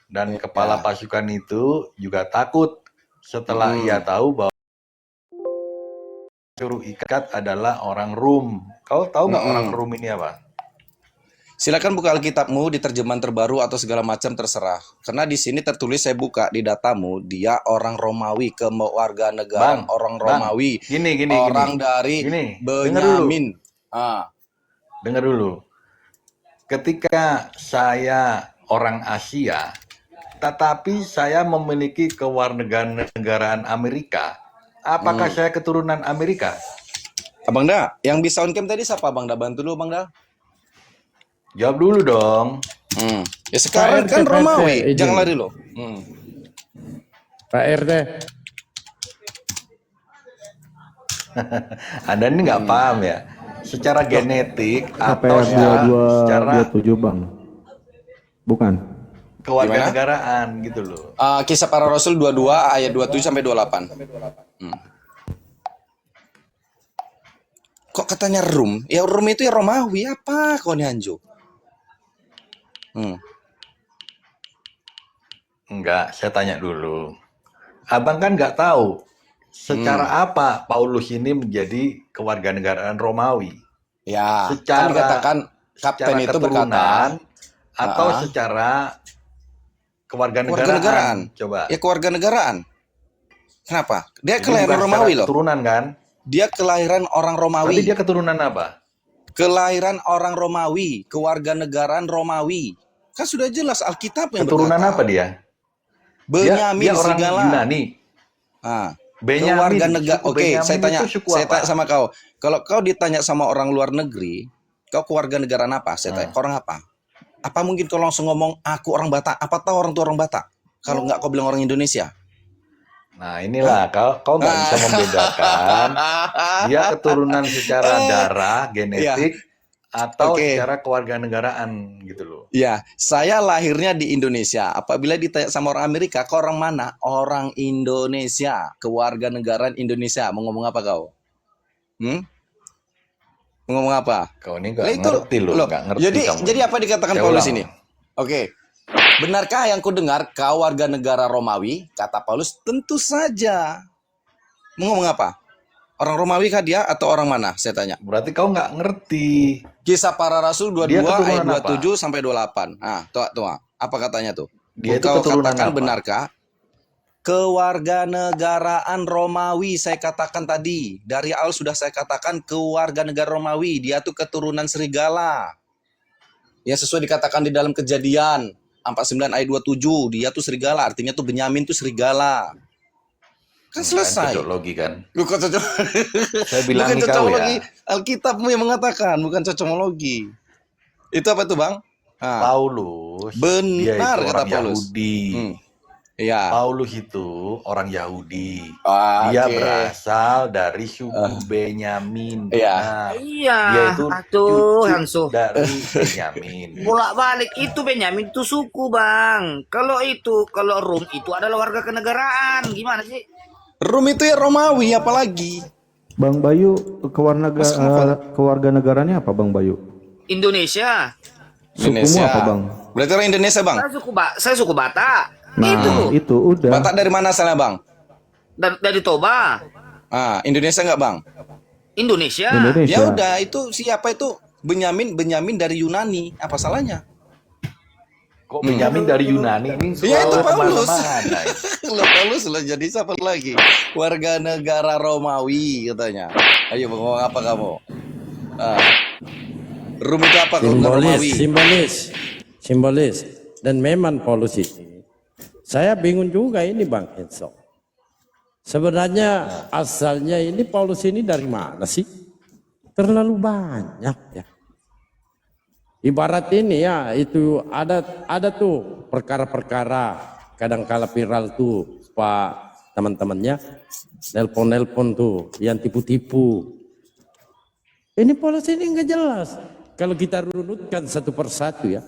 Dan kepala Ya. pasukan itu juga takut setelah ia tahu bahwa suruh ikat adalah orang Rum. Kau tahu nggak orang Rum ini apa? Silakan buka Alkitabmu di terjemahan terbaru atau segala macam terserah. Karena di sini tertulis, saya buka di datamu, dia orang Romawi, kewarga negaraan Bang, orang bang, Romawi, gini, orang dari dengar dulu, Benyamin. dengar dulu. Ketika saya orang Asia, tetapi saya memiliki kewarganegaraan Amerika, apakah saya keturunan Amerika? Abang Da, yang bisa on cam tadi siapa Bang Da? Bantu dulu Bang Da. Jawab dulu dong. Ya sekarang Pak RT, kan Pak Romawi, RT, izin. jangan lari lo. Pak RT, Anda ini nggak paham ya. Secara genetik atau KPR secara 2227 Bang. Bukan. kewarganegaraan gitu loh. Kisah Para Rasul 22 ayat 27 sampai 28. Kok katanya Rum? Ya Rum itu ya Romawi, apa kau nih Anjo? Enggak, saya tanya dulu. Abang kan nggak tahu secara apa Paulus ini menjadi kewarganegaraan Romawi. Ya, kan Secara dikatakan kapten itu berkata atau secara kewarganegaraan. Coba. Ya kewarganegaraan. Kenapa? Dia Jadi kelahiran bukan Romawi secara loh. keturunan kan? Dia kelahiran orang Tapi Romawi. dia keturunan apa? Kelahiran orang Romawi, kewarganegaraan Romawi. Kan sudah jelas Alkitab yang Keturunan berkata. apa dia? Benyamin Dia orang serigala. Yunani. Keluarga negara. Oke, saya tanya sama kau. Kalau kau ditanya sama orang luar negeri, kau keluarga negaraan apa? Saya tanya, kau orang apa? Apa mungkin kau langsung ngomong aku orang Batak? Apa tahu orang tua orang Batak? Kalau nggak kau bilang orang Indonesia. Nah inilah kau nggak bisa membedakan dia keturunan secara darah, genetik, atau secara kewarganegaraan gitu loh. Ya, saya lahirnya di Indonesia. Apabila ditanya sama orang Amerika, kau orang mana? Orang Indonesia, kewarganegaraan Indonesia. Mau ngomong apa kau? Mau ngomong apa? Kau ini nggak ngerti loh, nggak ngerti kamu. Jadi apa dikatakan Paulus ini? Oke. Benarkah yang ku dengar kau warga negara Romawi? Kata Paulus, tentu saja. Mau ngomong apa? Orang Romawi kah dia atau orang mana? Saya tanya. Berarti kau nggak ngerti. Kisah Para Rasul 22 ayat 27 sampai 28. Tuh. Apa katanya tuh? Dia itu kau keturunan katakan apa? Benarkah? Kewarganegaraan Romawi, saya katakan tadi. Dari awal sudah saya katakan kewarganegaraan Romawi. Dia tuh keturunan serigala. Ya sesuai dikatakan di dalam Kejadian 49 ayat 27, dia tuh serigala, artinya tuh Benyamin tuh serigala. Kan selesai. Cocok logi kan? Bukan cocok. Saya bilang bukan cocokologi. ya. Alkitabmu yang mengatakan, bukan cocokologi. Itu apa tuh, Bang? Paulus. Benar dia itu kata orang Paulus. Yahudi. Iya. Paulus itu orang Yahudi. Dia berasal dari suku Benyamin. Iya. Dia itu cucu dari Benyamin. Bolak-balik itu Benyamin itu suku, Bang. Kalau Rum itu adalah warga kenegaraan. Gimana sih? Rum itu ya Romawi, apalagi. Bang Bayu, kewarganegaranya apa Bang Bayu? Indonesia. Sukumu apa Bang? Berarti orang Indonesia, Bang? Saya suku Batak. Nah, itu udah. Batak dari mana asalnya, Bang? Dari Toba. Indonesia nggak, Bang? Indonesia. Ya udah, itu siapa itu? Benyamin dari Yunani. Apa salahnya? Kok Benyamin dari Yunani ini? Ya itu Paulus. Paulus lo jadi siapa lagi? Warga negara Romawi katanya. Ayo ngomong apa kamu? Rum itu apa kalau Romawi? Simbolis. Dan memang Paulus ini, saya bingung juga ini Bang Enso. Sebenarnya asalnya ini Paulus ini dari mana sih? Terlalu banyak ya. Ibarat ini ya, itu ada tuh perkara-perkara kadang-kala viral tuh Pak teman-temannya nelpon tuh yang tipu-tipu. Ini Paulus ini nggak jelas. Kalau kita runutkan satu persatu ya.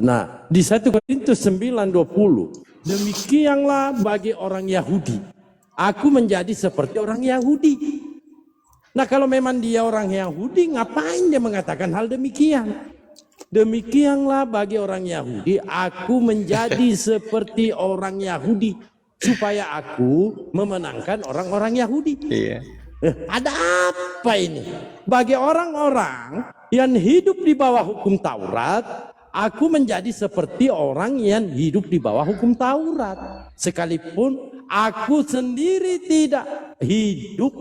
Nah, di 1 Korintus 9:20, demikianlah bagi orang Yahudi. Aku menjadi seperti orang Yahudi. Nah, kalau memang dia orang Yahudi, ngapain dia mengatakan hal demikian? Demikianlah bagi orang Yahudi, aku menjadi seperti orang Yahudi supaya aku memenangkan orang-orang Yahudi. Iya. Ada apa ini? Bagi orang-orang yang hidup di bawah hukum Taurat, aku menjadi seperti orang yang hidup di bawah hukum Taurat. Sekalipun aku sendiri tidak hidup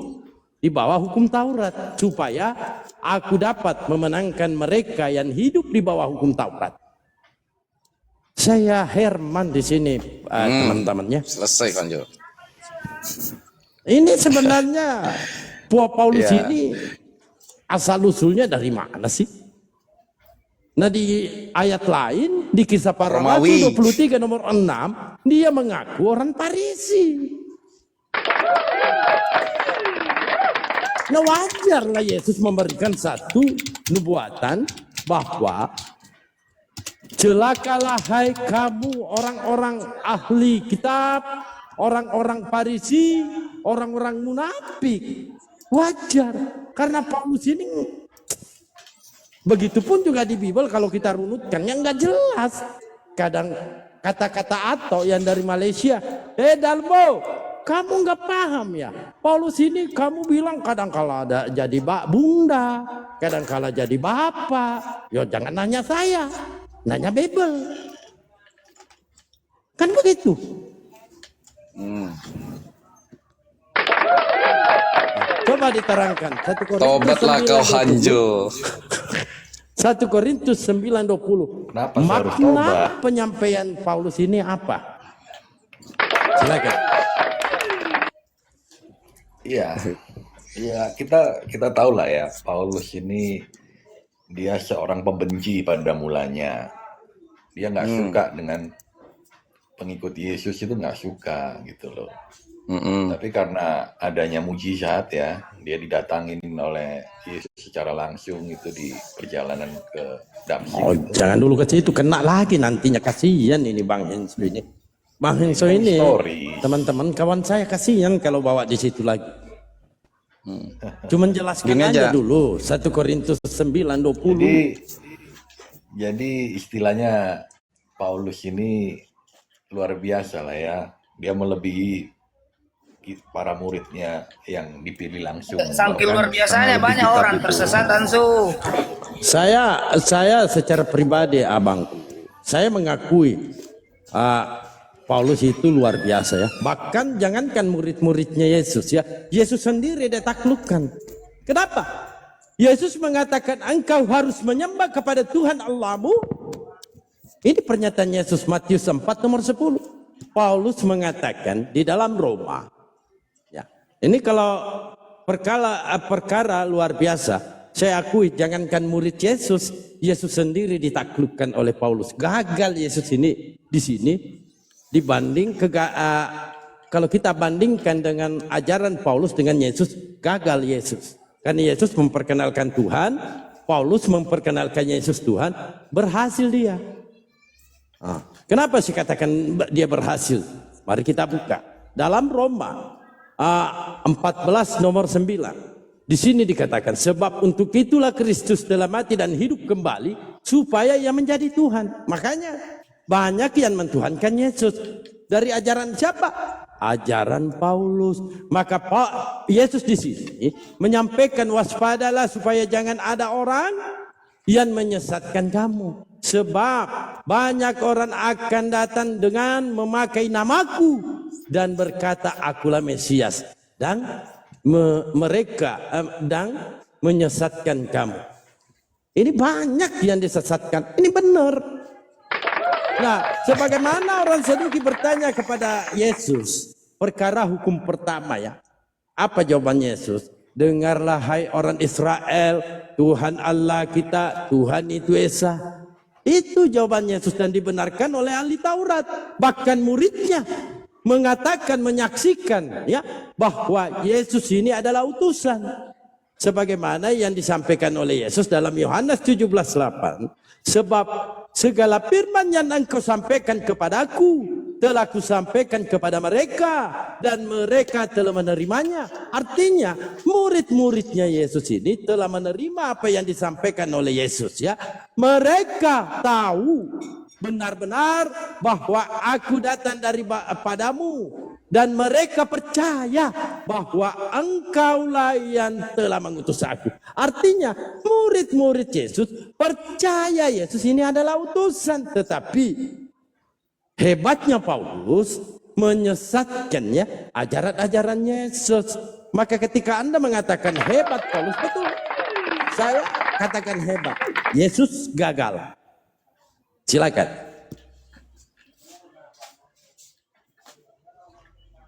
di bawah hukum Taurat, supaya aku dapat memenangkan mereka yang hidup di bawah hukum Taurat. Saya Herman di sini, teman-temannya. Selesai kan Jo. Ini sebenarnya Paulus ini asal usulnya dari mana sih? Nah, di ayat lain di Kisah Para Rasul 23 nomor 6, dia mengaku orang Farisi. Nah, wajarlah Yesus memberikan satu nubuatan bahwa celakalah hai kamu orang-orang ahli kitab, orang-orang Farisi, orang-orang munafik. Wajar, karena Paulus ini begitupun juga di Bible kalau kita runutkan yang nggak jelas. Kadang kata-kata atau yang dari Malaysia, Dalmo, kamu nggak paham ya. Paulus ini kamu bilang kadang-kala ada jadi bunda, kadang-kala jadi bapak. Yo jangan nanya saya, nanya Bible. Kan begitu. Coba diterangkan. Tobatlah kau Hanjo. 1 Korintus 9:20. Kenapa saya harus Makna tobat? penyampaian Paulus ini apa? Silakan. Iya, ya kita tahu lah ya, Paulus ini dia seorang pembenci pada mulanya. Dia nggak suka dengan pengikut Yesus, itu nggak suka gitu loh. Tapi karena adanya mujizat ya, dia didatangin oleh Yesus secara langsung itu di perjalanan ke Damsyik. Oh, jangan dulu ke situ, kena lagi nantinya, kasihan ini Bang Henso ini. Bang Henso ini, teman-teman kawan saya kasihan kalau bawa di situ lagi. Cuman jelaskan aja dulu 1 Korintus 9:20. Jadi istilahnya Paulus ini luar biasa lah ya. Dia melebihi para muridnya yang dipilih langsung. Saking luar biasanya banyak orang tersesat Ansu. Saya secara pribadi abangku, saya mengakui Paulus itu luar biasa ya. Bahkan jangankan murid-muridnya Yesus ya, Yesus sendiri dia taklukkan. Kenapa? Yesus mengatakan engkau harus menyembah kepada Tuhan Allahmu. Ini pernyataan Yesus Matius 4 nomor 10. Paulus mengatakan di dalam Roma. Ya, ini kalau perkara luar biasa. Saya akui jangankan murid Yesus, Yesus sendiri ditaklukkan oleh Paulus. Gagal Yesus ini di sini. Dibanding kalau kita bandingkan dengan ajaran Paulus dengan Yesus, gagal Yesus. Karena Yesus memperkenalkan Tuhan, Paulus memperkenalkan Yesus Tuhan, berhasil dia. Kenapa sih katakan dia berhasil? Mari kita buka dalam Roma 14 nomor 9. Di sini dikatakan sebab untuk itulah Kristus telah mati dan hidup kembali supaya ia menjadi Tuhan. Makanya banyak yang mentuhankan Yesus. Dari ajaran siapa? Ajaran Paulus. Maka Yesus di sini menyampaikan waspadalah supaya jangan ada orang yang menyesatkan kamu. Sebab banyak orang akan datang dengan memakai namaku dan berkata akulah Mesias. Dan mereka dan menyesatkan kamu. Ini banyak yang disesatkan. Ini benar. Nah, sebagaimana orang Saduki bertanya kepada Yesus, perkara hukum pertama ya. Apa jawaban Yesus? Dengarlah hai orang Israel, Tuhan Allah kita, Tuhan itu Esa. Itu jawaban Yesus dan dibenarkan oleh ahli Taurat. Bahkan muridnya mengatakan, menyaksikan ya bahwa Yesus ini adalah utusan. Sebagaimana yang disampaikan oleh Yesus dalam Yohanes 17:8. Sebab segala firman yang engkau sampaikan kepadaku telah kusampaikan kepada mereka dan mereka telah menerimanya. Artinya murid-muridnya Yesus ini telah menerima apa yang disampaikan oleh Yesus ya. Mereka tahu benar-benar bahwa aku datang padamu dan mereka percaya bahwa engkaulah yang telah mengutus aku. Artinya murid-murid Yesus percaya Yesus ini adalah utusan, tetapi hebatnya Paulus menyesatkannya ajaran-ajaran Yesus. Maka ketika Anda mengatakan hebat Paulus, betul. Saya katakan hebat. Yesus gagal. Silakan.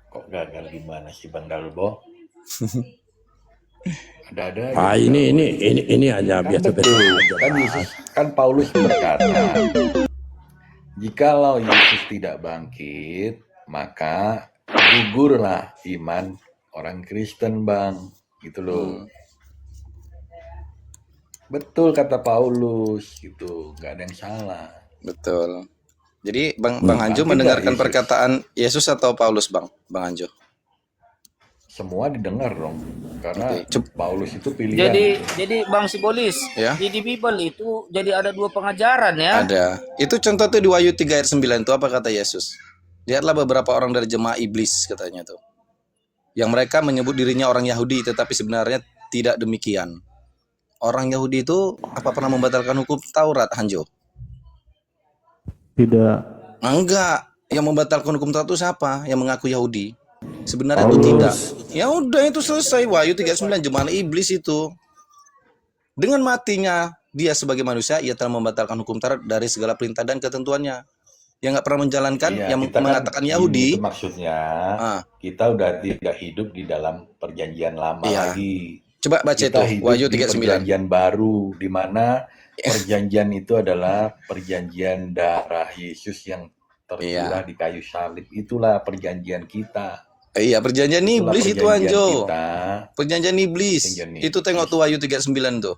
Kok gagal gimana sih Bang Dalbo? Ada-ada aja. Ah, ini hanya Kan biasa-biasa betul. aja. Kan Yesus, kan Paulus berkata, jikalau Yesus tidak bangkit, maka gugurlah iman orang Kristen, Bang. Gitu loh. Betul kata Paulus, gitu. Nggak ada yang salah. Betul. Jadi Bang Hanjo Bangkit mendengarkan nggak Yesus? perkataan Yesus atau Paulus, Bang Hanjo? Semua didengar dong. Karena Oke, Paulus itu pilihan. Jadi Bang Sibolis, Ya. di Bible itu jadi ada dua pengajaran ya. Ada. Itu contoh tuh di Wahyu 3 ayat 9 itu apa kata Yesus? Lihatlah beberapa orang dari jemaah iblis katanya tuh. Yang mereka menyebut dirinya orang Yahudi tetapi sebenarnya tidak demikian. Orang Yahudi itu apa pernah membatalkan hukum Taurat, Hanjo? Tidak. Enggak. Yang membatalkan hukum Taurat itu siapa? Yang mengaku Yahudi. Sebenarnya itu Paulus. tidak. Ya udah itu selesai. Wahyu 39 jemaah iblis itu. Dengan matinya dia sebagai manusia, ia telah membatalkan hukum Taurat dari segala perintah dan ketentuannya. Yang nggak pernah menjalankan, Iya, yang kita kan mengatakan gini, Yahudi. itu maksudnya Ah. kita udah tidak hidup di dalam perjanjian lama Iya. lagi. Coba baca Kita itu, hidup Wahyu di 39. perjanjian baru, di mana perjanjian itu adalah perjanjian darah Yesus yang tercurah di kayu salib. Itulah perjanjian kita. Iya, perjanjian Itulah iblis itu, perjanjian Anjo. kita. Perjanjian iblis. Perjanjian Itu iblis. tengok tuh Wahyu 39 tuh.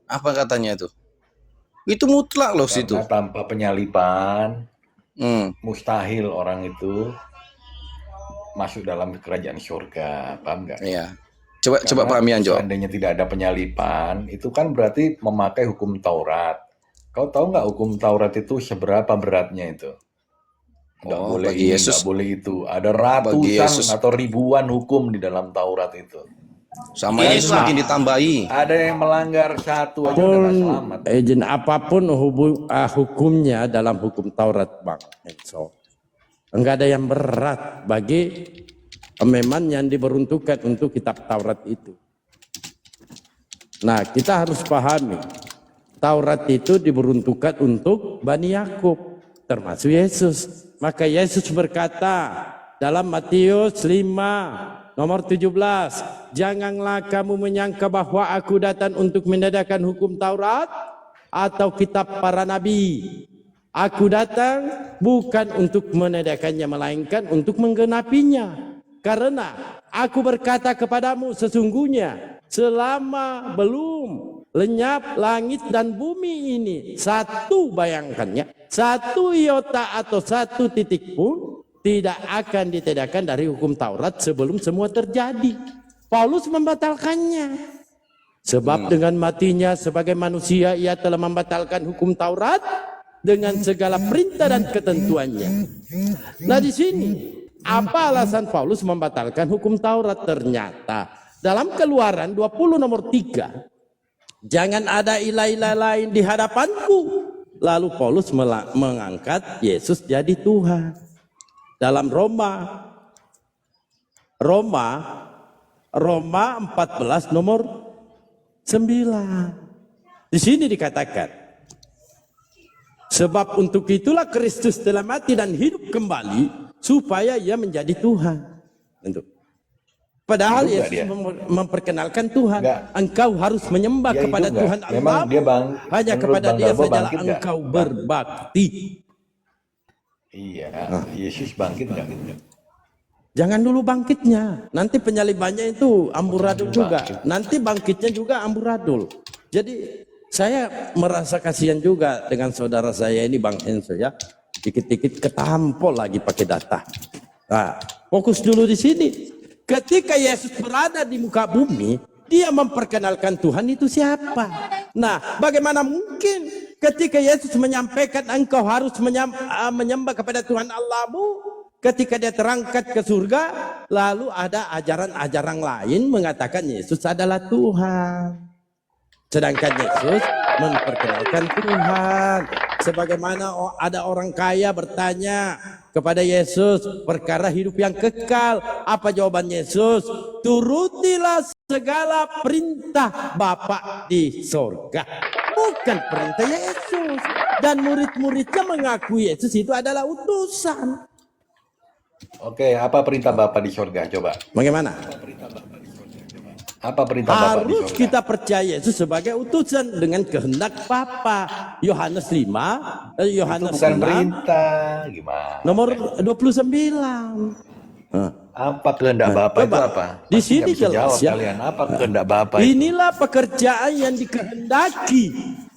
Apa katanya itu? Itu mutlak loh situ. Karena tanpa penyalipan, Hmm. mustahil orang itu masuk dalam kerajaan surga. Paham nggak? Iya. Coba Karena pahami, Anjo. seandainya tidak ada penyalipan, itu kan berarti memakai hukum Taurat. Kau tahu nggak hukum Taurat itu seberapa beratnya itu? Nggak Oh, boleh bagi ini, Yesus. nggak boleh itu. Ada Bagi Yesus. ratusan atau ribuan hukum di dalam Taurat itu. Sama Yesus makin ditambahi. Ada yang melanggar satu aja udah nggak Apapun selamat. apapun hukumnya dalam hukum Taurat, Bang Enzo, enggak ada yang berat bagi memang yang diperuntukkan untuk kitab Taurat itu. Nah, kita harus pahami Taurat itu diperuntukkan untuk Bani Yakub, termasuk Yesus. Maka Yesus berkata dalam Matius 5 nomor 17, janganlah kamu menyangka bahwa aku datang untuk menegakkan hukum Taurat atau kitab para nabi. Aku datang bukan untuk menegakkannya, melainkan untuk menggenapinya. Karena aku berkata kepadamu, sesungguhnya selama belum lenyap langit dan bumi ini, satu, bayangkannya, satu iota atau satu titik pun tidak akan ditegakkan dari hukum Taurat sebelum semua terjadi. Paulus membatalkannya. Sebab dengan matinya sebagai manusia ia telah membatalkan hukum Taurat dengan segala perintah dan ketentuannya. Nah, di sini apa alasan Paulus membatalkan hukum Taurat? Ternyata dalam Keluaran 20 nomor 3, jangan ada ilah-ilah lain di hadapanku. Lalu Paulus mengangkat Yesus jadi Tuhan. Dalam Roma 14 nomor 9. Di sini dikatakan, sebab untuk itulah Kristus telah mati dan hidup kembali supaya ia menjadi Tuhan. Tentu. Padahal Hidup nggak Yesus dia? memperkenalkan Tuhan. Nggak. Engkau harus menyembah Dia kepada hidup nggak? Tuhan Memang Allah. dia Hanya menurut kepada Bang Dia Dalbo sajalah bangkit nggak? engkau berbakti. Iya, Yesus bangkit nggak? Jangan dulu bangkitnya. Nanti penyalibannya itu amburadul juga. Bangkit. Nanti bangkitnya juga amburadul. Jadi saya merasa kasihan juga dengan saudara saya ini, Bang Enzo ya. dikit-dikit ketampol lagi pakai data. Nah, fokus dulu di sini. Ketika Yesus berada di muka bumi, dia memperkenalkan Tuhan itu siapa. Nah, bagaimana mungkin ketika Yesus menyampaikan engkau harus menyembah kepada Tuhan Allahmu, ketika dia terangkat ke surga, lalu ada ajaran-ajaran lain mengatakan Yesus adalah Tuhan. Sedangkan Yesus memperkenalkan Tuhan. Sebagaimana ada orang kaya bertanya kepada Yesus perkara hidup yang kekal. Apa jawaban Yesus? Turutilah segala perintah Bapa di sorga. Bukan perintah Yesus. Dan murid-muridnya mengaku Yesus itu adalah utusan. Oke, apa perintah Bapa di surga? Coba. Bagaimana? Apa perintah Bapa di Harus surga? kita percaya Yesus sebagai utusan dengan kehendak Bapa. Yohanes 5, Itu Yohanes bukan 6, perintah. Gimana? nomor 29. Apa kehendak Bapa itu coba. apa? Di Pasti sini nggak bisa jelas jawab ya. kalian. Apa kehendak Bapa itu? Inilah pekerjaan yang dikehendaki.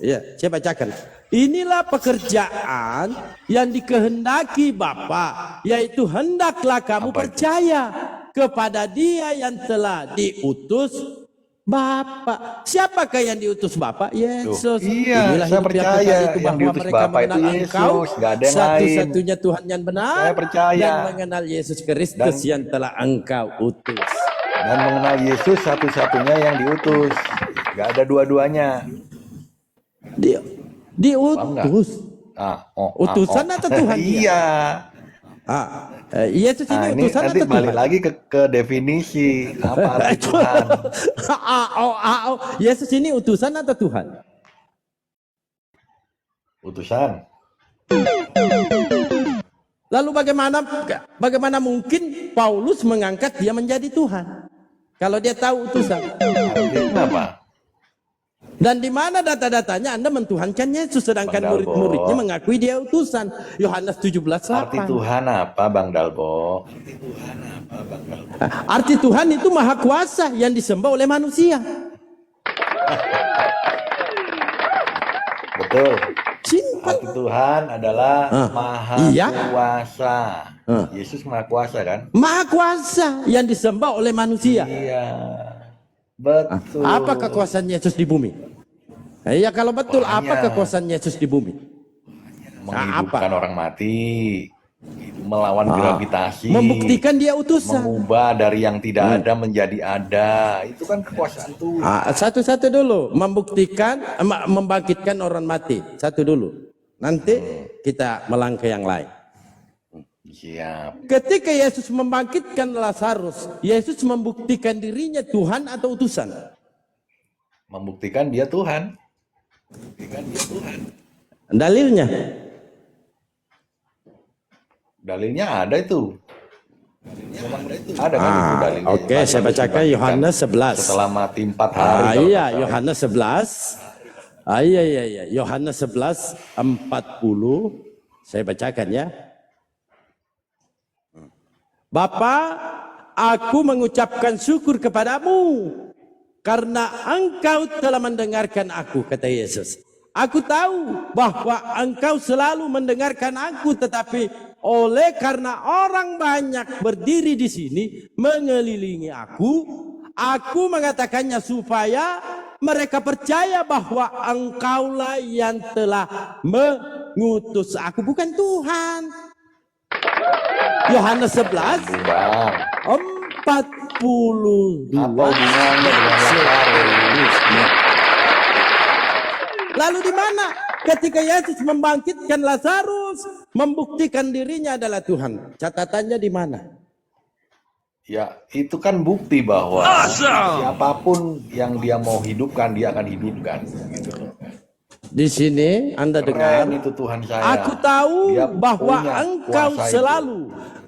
Ya, saya bacakan. Inilah pekerjaan yang dikehendaki Bapa, yaitu hendaklah kamu Apa itu? percaya kepada Dia yang telah diutus Bapa. Siapakah yang diutus Bapa? Yesus. iya, Inilah saya hidup percaya kekal itu yang bahwa diutus mereka Bapa itu mengenal Yesus, Engkau nggak ada yang lain. satu-satunya Tuhan yang benar. Saya percaya. Dan mengenal Yesus Kristus yang telah Engkau utus. Dan mengenal Yesus satu-satunya yang diutus. Gak ada dua-duanya. Diutus. Utusan atau Tuhan dia? Iya. Yesus ini Nah, ini utusan nanti atau balik Tuhan? lagi ke definisi apa arti Tuhan. Yesus ini utusan atau Tuhan? Utusan. Lalu bagaimana mungkin Paulus mengangkat dia menjadi Tuhan? Kalau dia tahu utusan. Artinya kenapa? Dan di mana data-datanya Anda mentuhankan Yesus sedangkan Bang Dalbo. murid-muridnya mengakui dia utusan. Yohanes 17:8. Arti Tuhan apa, Bang Dalbo? Arti Tuhan itu maha kuasa yang disembah oleh manusia. Betul. Simple. Arti Tuhan adalah maha iya. kuasa. Yesus maha kuasa kan? Maha kuasa yang disembah oleh manusia. Iya. Betul. Apa kekuasaan Yesus di bumi? Ya kalau betul, Banyak. apa kekuasaan Yesus di bumi? Menghidupkan orang mati, melawan gravitasi, Membuktikan dia utusan. mengubah dari yang tidak ada menjadi ada. Itu kan kekuasaan Tuhan. Satu-satu dulu, membuktikan, membangkitkan orang mati. Satu dulu. Nanti kita melangkah yang lain. Siap. Ketika Yesus membangkitkan Lazarus, Yesus membuktikan dirinya Tuhan atau utusan? Membuktikan dia Tuhan. Dalilnya? Dalilnya ada itu. Ada kan itu dalilnya. Oke, saya bacakan Yohanes 11. Setelah mati 4 hari. kalau Iya, nggak salah. Yohanes 11. Iya. Yohanes 11 40. Saya bacakan ya. Bapa, aku mengucapkan syukur kepadamu karena engkau telah mendengarkan aku, kata Yesus. Aku tahu bahwa engkau selalu mendengarkan aku, tetapi oleh karena orang banyak berdiri di sini mengelilingi aku mengatakannya supaya mereka percaya bahwa engkaulah yang telah mengutus aku, bukan Tuhan. Yohanes 11 Bang, 42. apa hubungannya dengan Lazarus? Lalu di mana ketika Yesus membangkitkan Lazarus, membuktikan dirinya adalah Tuhan? Catatannya di mana? Ya, itu kan bukti bahwa siapapun yang dia mau hidupkan, dia akan hidupkan. Gitu. Di sini Anda dengar, Keren itu Tuhan saya. aku tahu Dia bahwa punya engkau kuasa itu. selalu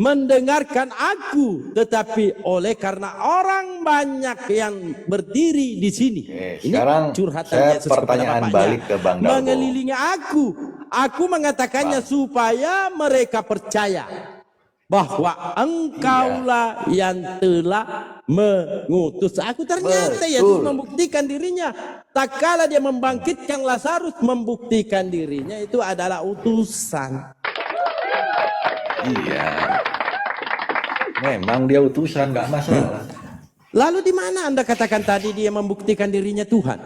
mendengarkan aku, tetapi oleh karena orang banyak yang berdiri di sini. Oke, Ini sekarang curhatan saya Yesus kepada pertanyaan Bapaknya. balik ke Bang Dalbo. Mengelilingi aku mengatakannya supaya mereka percaya bahwa engkaulah yang telah mengutus aku. Ternyata Betul. Yesus membuktikan dirinya. Tak kala dia membangkitkan Lazarus, membuktikan dirinya itu adalah utusan. Iya. Memang dia utusan, nggak masalah. Lalu di mana Anda katakan tadi dia membuktikan dirinya Tuhan?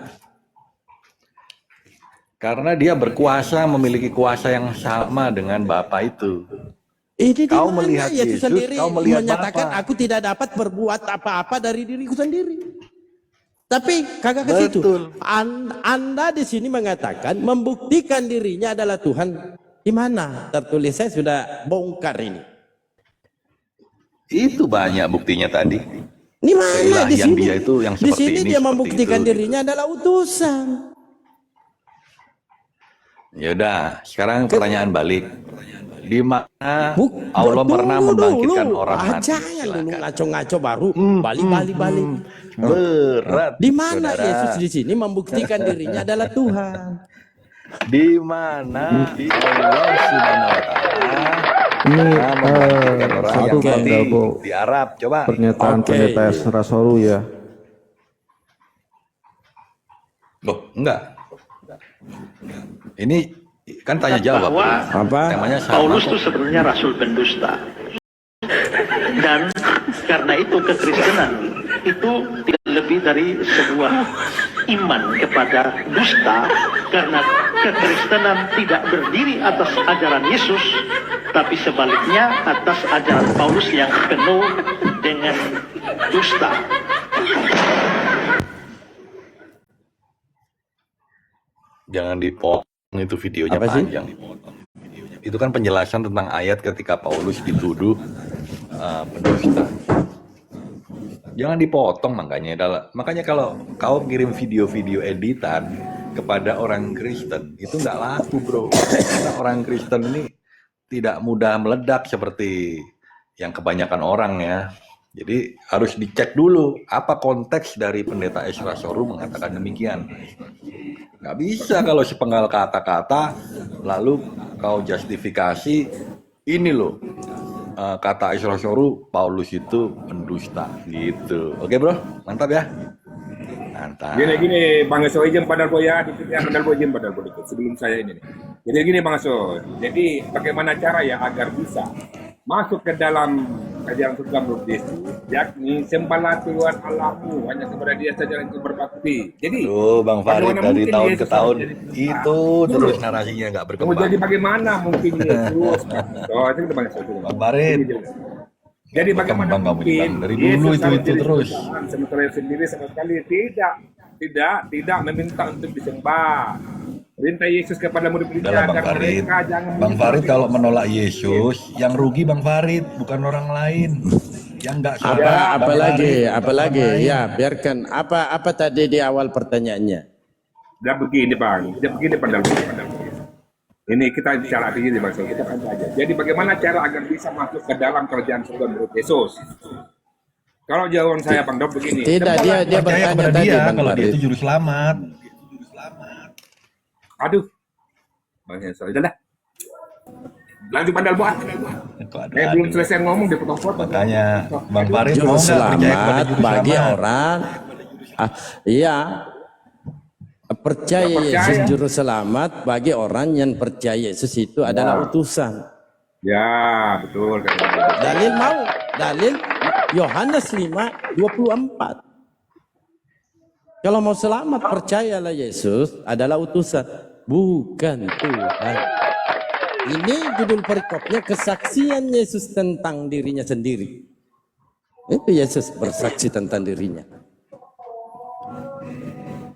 Karena dia berkuasa, memiliki kuasa yang sama dengan Bapa itu. Ini di Kau mana melihat Yesus Yesus, sendiri kau melihat menyatakan Bapa. aku tidak dapat berbuat apa-apa dari diriku sendiri. Tapi kagak ke situ. Betul. Anda di sini mengatakan membuktikan dirinya adalah Tuhan. Di mana tertulis? Saya sudah bongkar ini. Itu banyak buktinya tadi. Di mana di Keilahian sini? dia itu yang Di seperti sini ini, dia seperti membuktikan itu. dirinya adalah utusan. Yaudah, sekarang pertanyaan balik. Di mana Allah Tunggu pernah membangkitkan dulu. orang mati? Jangan dulu Silakan. ngaco-ngaco baru balik. Berat. Di mana saudara. Yesus di sini membuktikan dirinya adalah Tuhan? Di mana Allah Subhanahu wa Ta'ala Ini membangkitkan orang satu yang Bang mati Dalbo, di Arab? Coba. pernyataan Oke. pendeta Esra Soru ya. Loh, enggak. Ini kan tanya jawab. Apa? Temanya sama. Paulus itu sebenarnya rasul pendusta. Dan karena itu kekristenan itu tidak lebih dari sebuah iman kepada dusta, karena kekristenan tidak berdiri atas ajaran Yesus, tapi sebaliknya atas ajaran Paulus yang penuh dengan dusta. Jangan dipotong, itu videonya Apa sih? panjang. Itu kan penjelasan tentang ayat ketika Paulus dituduh pendusta. Jangan dipotong makanya kalau kau kirim video-video editan kepada orang Kristen itu nggak laku, bro. Karena orang Kristen ini tidak mudah meledak seperti yang kebanyakan orang ya. Jadi harus dicek dulu apa konteks dari pendeta Esra Soru mengatakan demikian. Nggak bisa kalau sepenggal kata-kata lalu kau justifikasi ini loh, kata Esra Soru Paulus itu pendusta gitu. Oke bro, mantap ya. Mantap. Gini Bang Eso, izin padahal ya, dikit ya padahal izin padahal dikit sebelum saya ini nih. Jadi gini Bang Eso, jadi bagaimana cara ya agar bisa masuk ke dalam kajian surga menurut Yesus, yakni sembahlah Tuhan Allahmu, hanya kepada Dia saja yang berbakti. Jadi Tuh Bang Farid bagaimana dari mungkin tahun Yesus ke tahun harus jadi Tuhan? itu terus narasinya nggak Mau berkembang. jadi bagaimana mungkin Yesus? Oh, itu kita Bang Eso. Bang Farid, Jadi bagaimana berkembang kamu mungkin bilang. Dari Yesus dulu itu harus jadi terus. Tuhan, sementara Yesus sendiri sama sekali tidak meminta untuk disembah. Perintah Yesus kepada murid-muridnya Udah lah Bang agar Farid. mereka jangan Bang menyembah Farid kalau Yesus. menolak Yesus, yang rugi Bang Farid, bukan orang lain. Yang nggak suka. Bang Apalagi, Farid, bukan orang lain. ya biarkan. Apa tadi di awal pertanyaannya? Dan begini Bang, padahal. Ini kita bicara begini Bang, kita kan saja. Jadi bagaimana cara agar bisa masuk ke dalam kerajaan surga menurut Yesus? Kalau jawaban saya Bang Dok begini. Tidak, dia Percaya bertanya kepada tadi dia Bang kalau dia Farid. itu juru selamat. Aduh. Bang Yesus, udah dah. Lanjut pandal buat. Kok ada Belum aduh. selesai ngomong dipotong-potong. Makanya Bang Farid Juru mau nggak percaya kepada selamat juru bagi selamat? orang, iya, percaya Ya, percaya. Yesus juru selamat bagi orang yang percaya Yesus itu adalah utusan. Ya, betul. Dalil mau, dalil Yohanes 5:24. Kalau mau selamat percayalah Yesus adalah utusan, bukan Tuhan. Ini judul perikopnya, kesaksian Yesus tentang dirinya sendiri. Itu Yesus bersaksi tentang dirinya.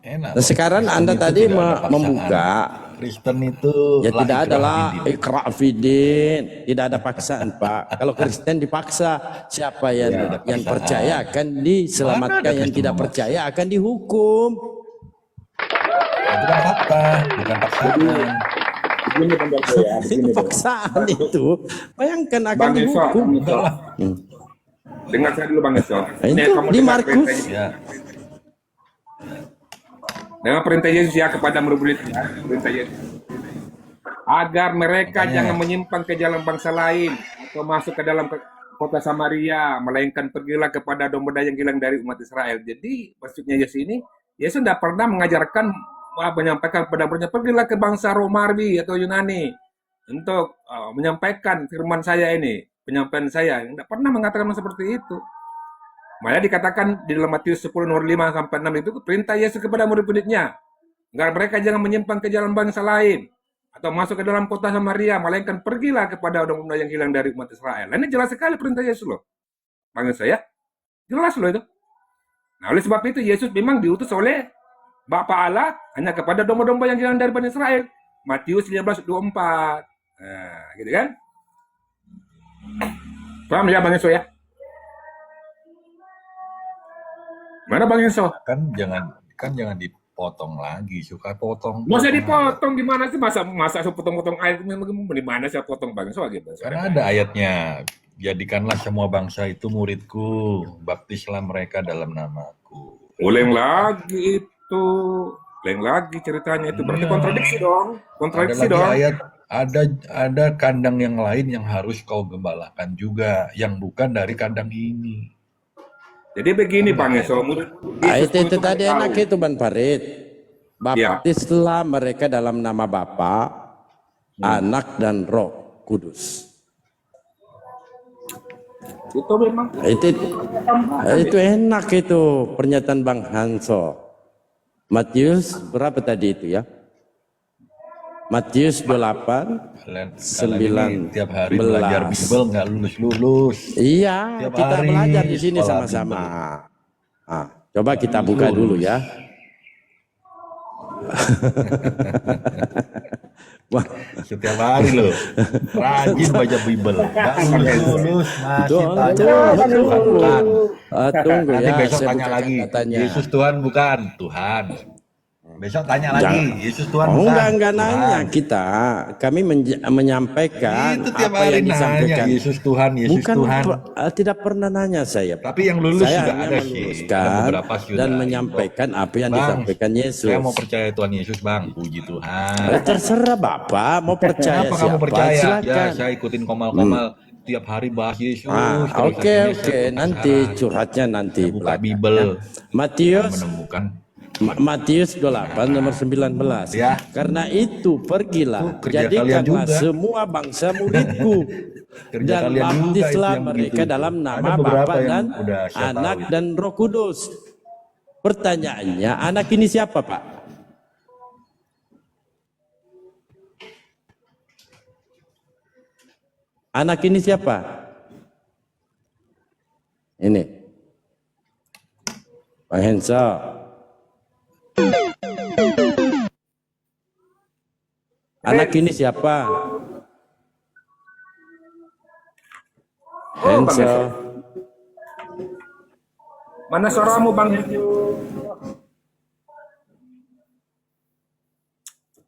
Enak. Nah, sekarang Kristen Anda itu tadi tidak ada paksaan. membuka, Kristen itu ya la tidak ikrah adalah fid din. ikra fidin, tidak ada paksaan Pak. Kalau Kristen dipaksa, siapa yang paksaan. percaya akan diselamatkan, Mana ada yang Kristen tidak memaksa? percaya akan dihukum. Itu kan fakta, bukan paksaan. Begini pandal ya, Itu begini. Bang. paksaan itu, bayangkan akan Bang Yesus, dihukum. dengar saya dulu Bang Yesus. Itu kamu di dengar Markus. perintah Yesus. Ya, Dengan perintah Yesus ya kepada murid-murid ya, perintah Yesus. Agar mereka jangan menyimpang ke jalan bangsa lain atau masuk ke dalam kota Samaria, melainkan pergilah kepada domba yang hilang dari umat Israel. Jadi maksudnya Yesus ini, Yesus tidak pernah mengajarkan menyampaikan kepada muridnya pergilah ke bangsa Romawi atau Yunani. untuk menyampaikan firman saya ini, penyampaian saya, tidak pernah mengatakan seperti itu. Malah dikatakan di dalam Matius 10 nomor 5 sampai 6 itu perintah Yesus kepada murid-muridnya agar mereka jangan menyimpang ke jalan bangsa lain atau masuk ke dalam kota Samaria, melainkan pergilah kepada domba yang hilang dari umat Israel. Ini jelas sekali perintah Yesus loh. Bangsa saya, jelas loh itu. Nah, oleh sebab itu Yesus memang diutus oleh Bapa Allah hanya kepada domba-domba yang hilang dari Bani Israel. Matius 15:24. Nah, gitu kan? Paham ya Bang Enso ya? Mana Bang Enso? Kan jangan dipotong lagi, suka potong. Masa dipotong gimana sih? Masa potong-potong ayat di mana saya potong Bang Enso gitu. Karena ada ayatnya, jadikanlah semua bangsa itu muridku, baptislah mereka dalam namaku. Lain lagi itu, lain lagi ceritanya itu berarti Iya. kontradiksi dong, Ada kontradiksi lagi dong. ayat, ada kandang yang lain yang harus kau gembalakan juga, yang bukan dari kandang ini. Jadi begini Bang Enso, Itu tadi enak itu Ban Farid. Ya. Baptislah mereka dalam nama Bapa, Anak dan Roh Kudus. Itu memang Itu enak itu pernyataan Bang Hanso. Matius berapa tadi itu ya? Matius 28. Kalian tiap hari belajar Bible nggak lulus-lulus. Iya, Tiap kita hari belajar di sini sekolah sama-sama. Ah, coba kita buka dulu ya. Wah, Setiap hari loh, rajin baca Bible, nggak lulus-lulus masih Betul, tanya betul. bukan. Tunggu Nanti ya, besok saya tanya buka lagi, catatannya. Yesus Tuhan bukan Tuhan. Besok tanya lagi, Yesus Tuhan Oh, bukan enggak Tuhan. nanya kita. Kami menyampaikan Itu tiap apa hari yang disampaikan. nanya Yesus Tuhan, Yesus Bukan Tuhan. tidak pernah nanya saya. Tapi yang lulus Saya sudah hanya ada sih, meluruskan ada beberapa sudah. dan menyampaikan apa yang Bang, disampaikan Yesus. Saya mau percaya Tuhan Yesus bang, puji Tuhan. Terserah Bapak mau percaya Kenapa siapa. kamu percaya? Silakan. Ya saya ikutin komal-komal tiap hari bahas Yesus. Oke, terus akhirnya saya nanti penasaran. curhatnya nanti. Saya buka belakang. Bible, Matius menemukan Matius 28 nomor 19. Ya. Karena itu pergilah, Itu kerja kalian jadikanlah juga. semua bangsa muridku Kerja dan kalian juga itu baptislah yang mereka begitu. dalam Ada nama beberapa Bapa yang dan udah saya Anak tahu. dan Roh Kudus. Pertanyaannya, anak ini siapa, Pak? Anak ini siapa? Ini. Pak Hensa. Anak ini siapa? Hensa. mana suaramu Bang?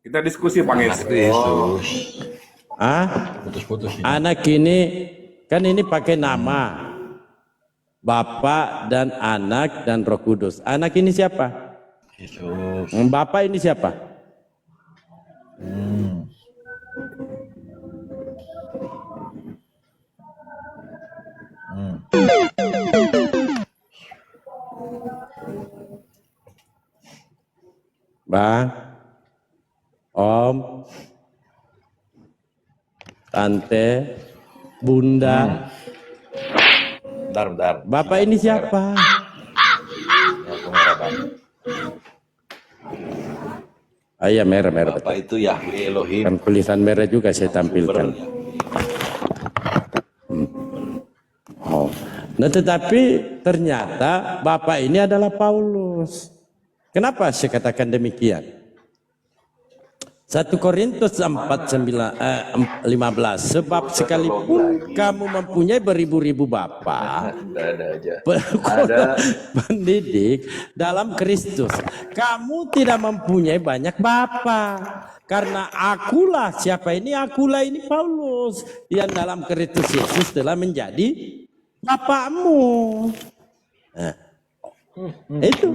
Kita diskusi Bang Enso. Yesus. Ah? Putus-putus ini. Anak ini kan ini pakai nama Bapa dan Anak dan Roh Kudus. Anak ini siapa? Yesus. Bapa ini siapa? Bang, Om, Tante, Bunda. Bentar. Bapak ini siapa? Aku merah, Bang. Ah iya, merah. Bapak itu Yahweh Elohim. Kan tulisan merah juga saya tampilkan. Oh. Nah tetapi ternyata Bapak ini adalah Paulus. Kenapa saya katakan demikian? 1 Korintus 4:15 sebab sekalipun kamu mempunyai beribu-ribu bapa Ada aja. pendidik dalam Kristus, kamu tidak mempunyai banyak bapa, karena akulah ini Paulus yang dalam Kristus Yesus telah menjadi bapamu. Nah, itu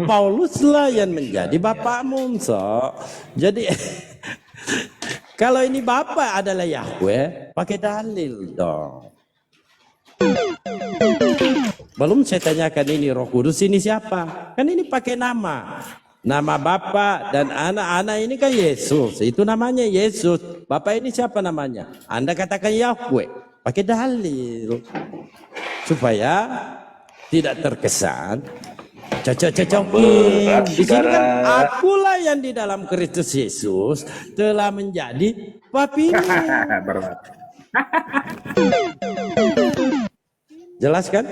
Pauluslah yang menjadi bapakmu. Jadi kalau ini bapak adalah Yahweh, pakai dalil dong. Belum saya tanyakan ini Roh Kudus ini siapa? Kan ini pakai nama. Nama Bapa dan anak-anak ini kan Yesus. Itu namanya Yesus. Bapak ini siapa namanya? Anda katakan Yahweh. Pakai dalil. Supaya tidak terkesan cocok-cocokin. Di sini kan akulah yang di dalam Kristus Yesus telah menjadi Papinya. Berat. Jelas kan?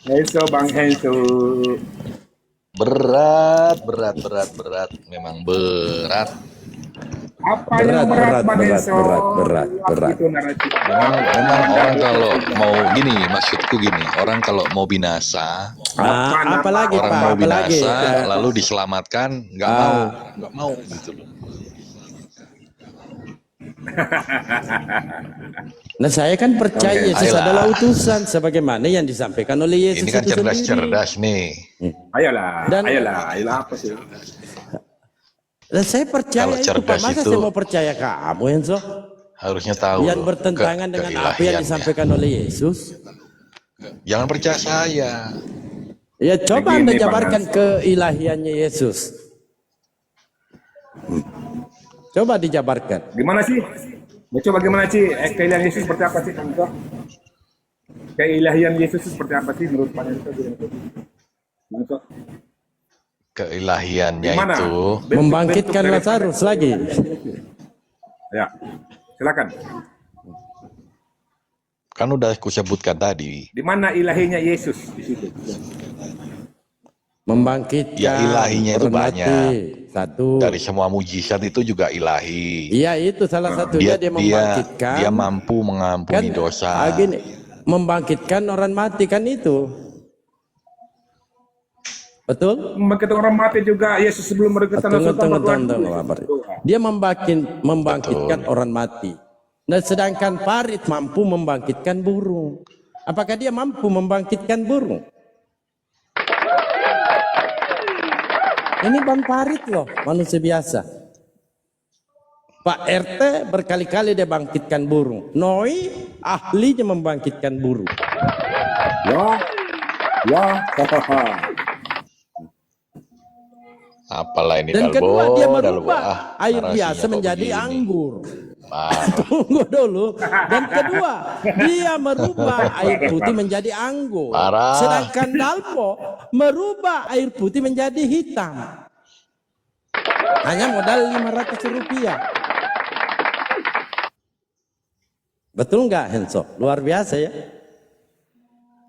Henso, Bang Henso. Berat. Memang berat. Apa yang berat, Bang Henso? berat. Itu narasi. Memang orang kalau mau gini, maksudku gini, orang kalau mau binasa, Apalagi orang Pak, mau apalagi. binasa lalu diselamatkan, nggak mau gitu loh. Nah saya kan percaya Yesus Ayolah. adalah utusan sebagaimana yang disampaikan oleh Yesus Ini kan itu sendiri. cerdas nih. Ayolah apa sih? Dan saya percaya Kalau itu Pak. cerdas Masa itu- saya mau percaya kamu Enzo? Harusnya tahu Yang loh, bertentangan dengan apa yang keilahiannya. disampaikan oleh Yesus. Jangan percaya saya. Ya coba Begini, Anda Bang jabarkan Hans. keilahiannya Yesus. Coba dijabarkan. Gimana sih? Mau coba gimana sih? Keilahian Yesus seperti apa sih, Bang Henso? Keilahian Yesus seperti apa sih menurut Bang Henso? Bang Henso? Keilahiannya Gimana? itu Membangkitkan dari- Lazarus lagi. Ya, silakan. kan udah aku sebutkan tadi. Di mana ilahinya Yesus di situ? Membangkitkan. Ya, ilahinya itu orang mati. banyak. Satu. Dari semua mujizat itu juga ilahi. Iya itu salah satunya dia membangkitkan. dia mampu mengampuni dosa. Gini, membangkitkan orang mati kan itu. Betul? Membangkitkan orang mati juga Yesus sebelum mereka tanah Tunggu. Dia membangkitkan orang mati. Nah, sedangkan parit mampu membangkitkan burung. Apakah dia mampu membangkitkan burung? Ini Bang Parit loh, manusia biasa. Pak RT berkali-kali dia bangkitkan burung. Noi ahlinya membangkitkan burung. Ya. Apalah ini Dan Dalbo, kedua dia Dalbo. merubah air Narasinya biasa kok menjadi begini. anggur. Parah. Tunggu dulu. Dan kedua, dia merubah air putih menjadi anggur. Parah. Sedangkan Dalpo merubah air putih menjadi hitam. Hanya modal Rp500. Betul nggak Henso? Luar biasa ya.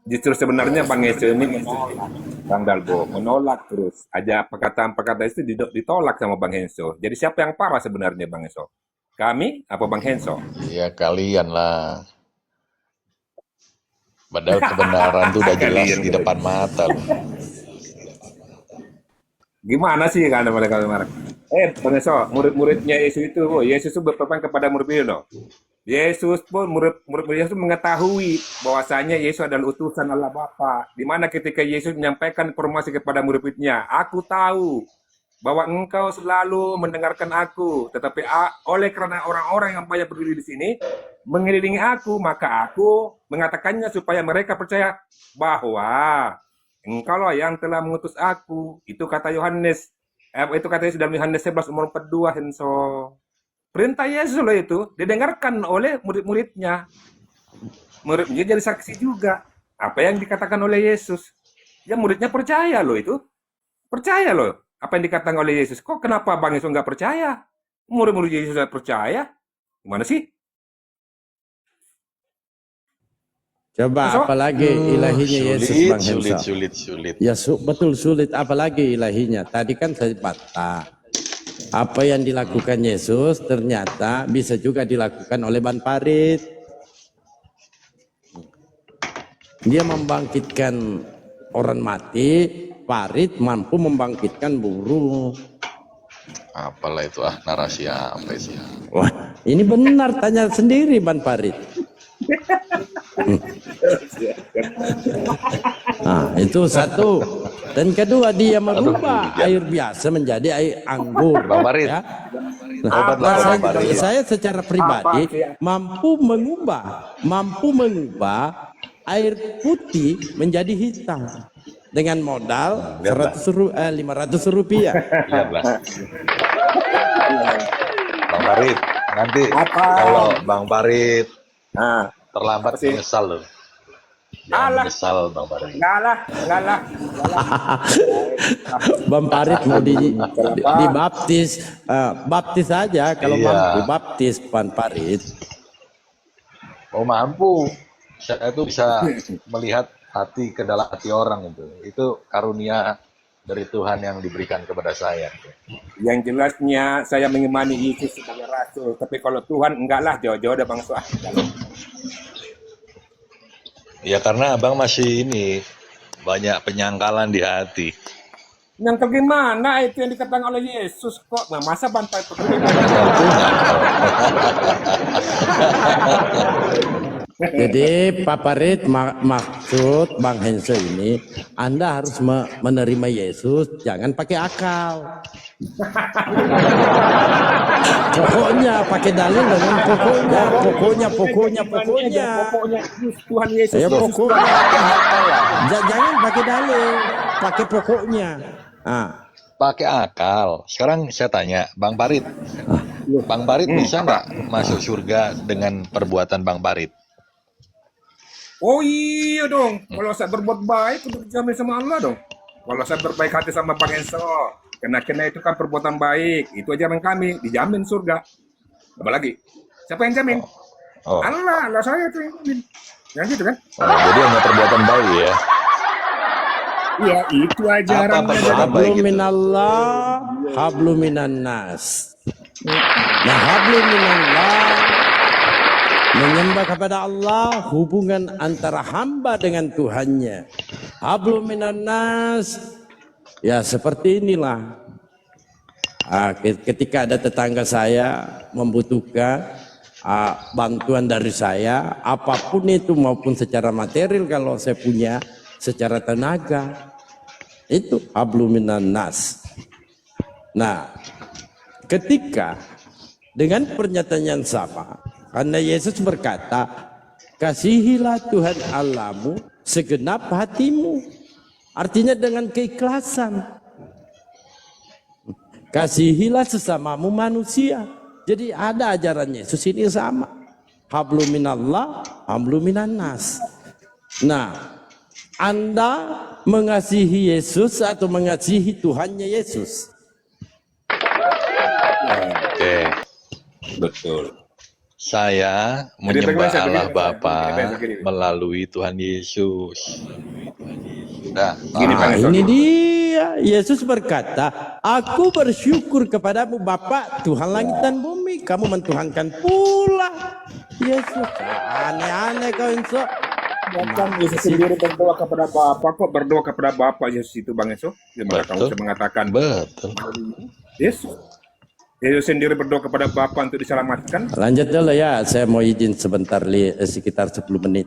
Justru sebenarnya Bang Henso ini menolak, Bang Dalbo, menolak terus. Aja perkataan-perkataan itu ditolak sama Bang Henso. Jadi siapa yang parah sebenarnya Bang Henso? Kami apa Bang Henso? Ya kalian lah. Padahal kebenaran itu udah jelas Kalian di gitu. depan mata loh. Gimana sih kan mereka kemarin? Bang Henso, murid-muridnya Yesus itu, Yesus itu berpesan kepada murid-murid loh. Yesus pun murid Yesus mengetahui bahwasanya Yesus adalah utusan Allah Bapa. Di mana ketika Yesus menyampaikan informasi kepada murid-muridnya, aku tahu bahwa engkau selalu mendengarkan aku, tetapi oleh karena orang-orang yang banyak berdiri di sini mengelilingi aku, maka aku mengatakannya supaya mereka percaya bahwa engkaulah yang telah mengutus aku. Itu kata Yohanes. Itu kata Yesus dalam Yohanes 11 umur 42, Henso. Perintah Yesus loh itu didengarkan oleh murid-muridnya. Muridnya jadi saksi juga. Apa yang dikatakan oleh Yesus. Ya muridnya percaya loh itu. Percaya loh apa yang dikatakan oleh Yesus. Kok kenapa Bang Yesus nggak percaya? Murid-murid Yesus nggak percaya? Gimana sih? Coba Henso? apalagi ilahinya Yesus Bang Henso. Sulit. Ya betul sulit, apalagi ilahinya. Tadi kan saya bantah. Apa yang dilakukan Yesus ternyata bisa juga dilakukan oleh Bang Parit. Dia membangkitkan orang mati, Parit mampu membangkitkan burung. Apalah itu narasi apa itu? Wah, ini benar, tanya sendiri Bang Parit. Nah, itu satu. Dan kedua dia merubah air biasa menjadi air anggur. Bang Parit. Ya. Obat lah, Bang Parit. Saya secara pribadi mampu mengubah air putih menjadi hitam. dengan modal Lihatlah. 500 rupiah. Lihatlah. Bang Farid, nanti Apa? kalau Bang Farid Nah, terlambat Apa sih? menyesal loh. Jangan Alah. menyesal Bang Farid. enggak lah. Bang Farid mau dibaptis, baptis aja kalau Iya. mampu baptis Bang Farid. Oh mampu. Saya itu bisa melihat hati ke dalam hati orang itu. Itu karunia dari Tuhan yang diberikan kepada saya. Yang jelasnya saya mengimani Yesus sebagai rasul, tapi kalau Tuhan enggak lah, jauh-jauh dah bang Soah. Ya karena abang masih ini banyak penyangkalan di hati. Yang bagaimana itu yang dikatakan oleh Yesus kok? Nah, masa bantai peduli? Jadi Pak Farid, maksud Bang Henso ini, Anda harus menerima Yesus, jangan pakai akal. Pokoknya pakai dalil dengan pokoknya. Pokoknya Tuhan Yesus. Ya pokoknya. Jangan pakai dalil, pakai pokoknya. Pakai akal. Sekarang saya tanya, Bang Farid. Bang Farid bisa nggak masuk surga dengan perbuatan Bang Farid? Oh iya dong, kalau saya berbuat baik untuk dijamin sama Allah dong. Kalau saya berbaik hati sama Bang Enso, kena itu kan perbuatan baik, itu ajaran kami, dijamin surga. Apalagi, siapa yang jamin? Oh, Allah saya tuh yang jamin. Yang gitu kan? jadi hanya perbuatan baik ya? Iya, itu ajaran. Apa perbuatan baik Hablu itu? minallah, hablu minan nas. Nah, hablu minallah menyembah kepada Allah, hubungan antara hamba dengan Tuhannya. Hablu minan nas, ya seperti inilah. Ketika ada tetangga saya membutuhkan bantuan dari saya, apapun itu maupun secara material kalau saya punya, secara tenaga, itu hablu minan nas. Nah, ketika dengan pernyataan yang sama, karena Yesus berkata, kasihilah Tuhan Allahmu segenap hatimu. Artinya dengan keikhlasan. Kasihilah sesamamu manusia. Jadi ada ajaran Yesus ini sama. Hablu minallah, hablu minan nas. Nah, Anda mengasihi Yesus atau mengasihi Tuhannya Yesus? Oke. Betul. Saya Jadi menyembah bagaimana saya Allah begini, Bapa begini. melalui Tuhan Yesus. Nah, Gini, Bang Enso. Ini dia. Yesus berkata, aku bersyukur kepadamu Bapa, Tuhan langit dan bumi. Kamu mentuhankan pula Yesus. Aneh-aneh kau Enso. Bahkan Yesus sendiri berdoa kepada Bapa, kok berdoa kepada Bapa Yesus itu Bang Enso? Dia Betul. mengatakan betul. Yesus sendiri berdoa kepada Bapa untuk diselamatkan. Lanjut dulu ya, saya mau izin sebentar, sekitar 10 menit.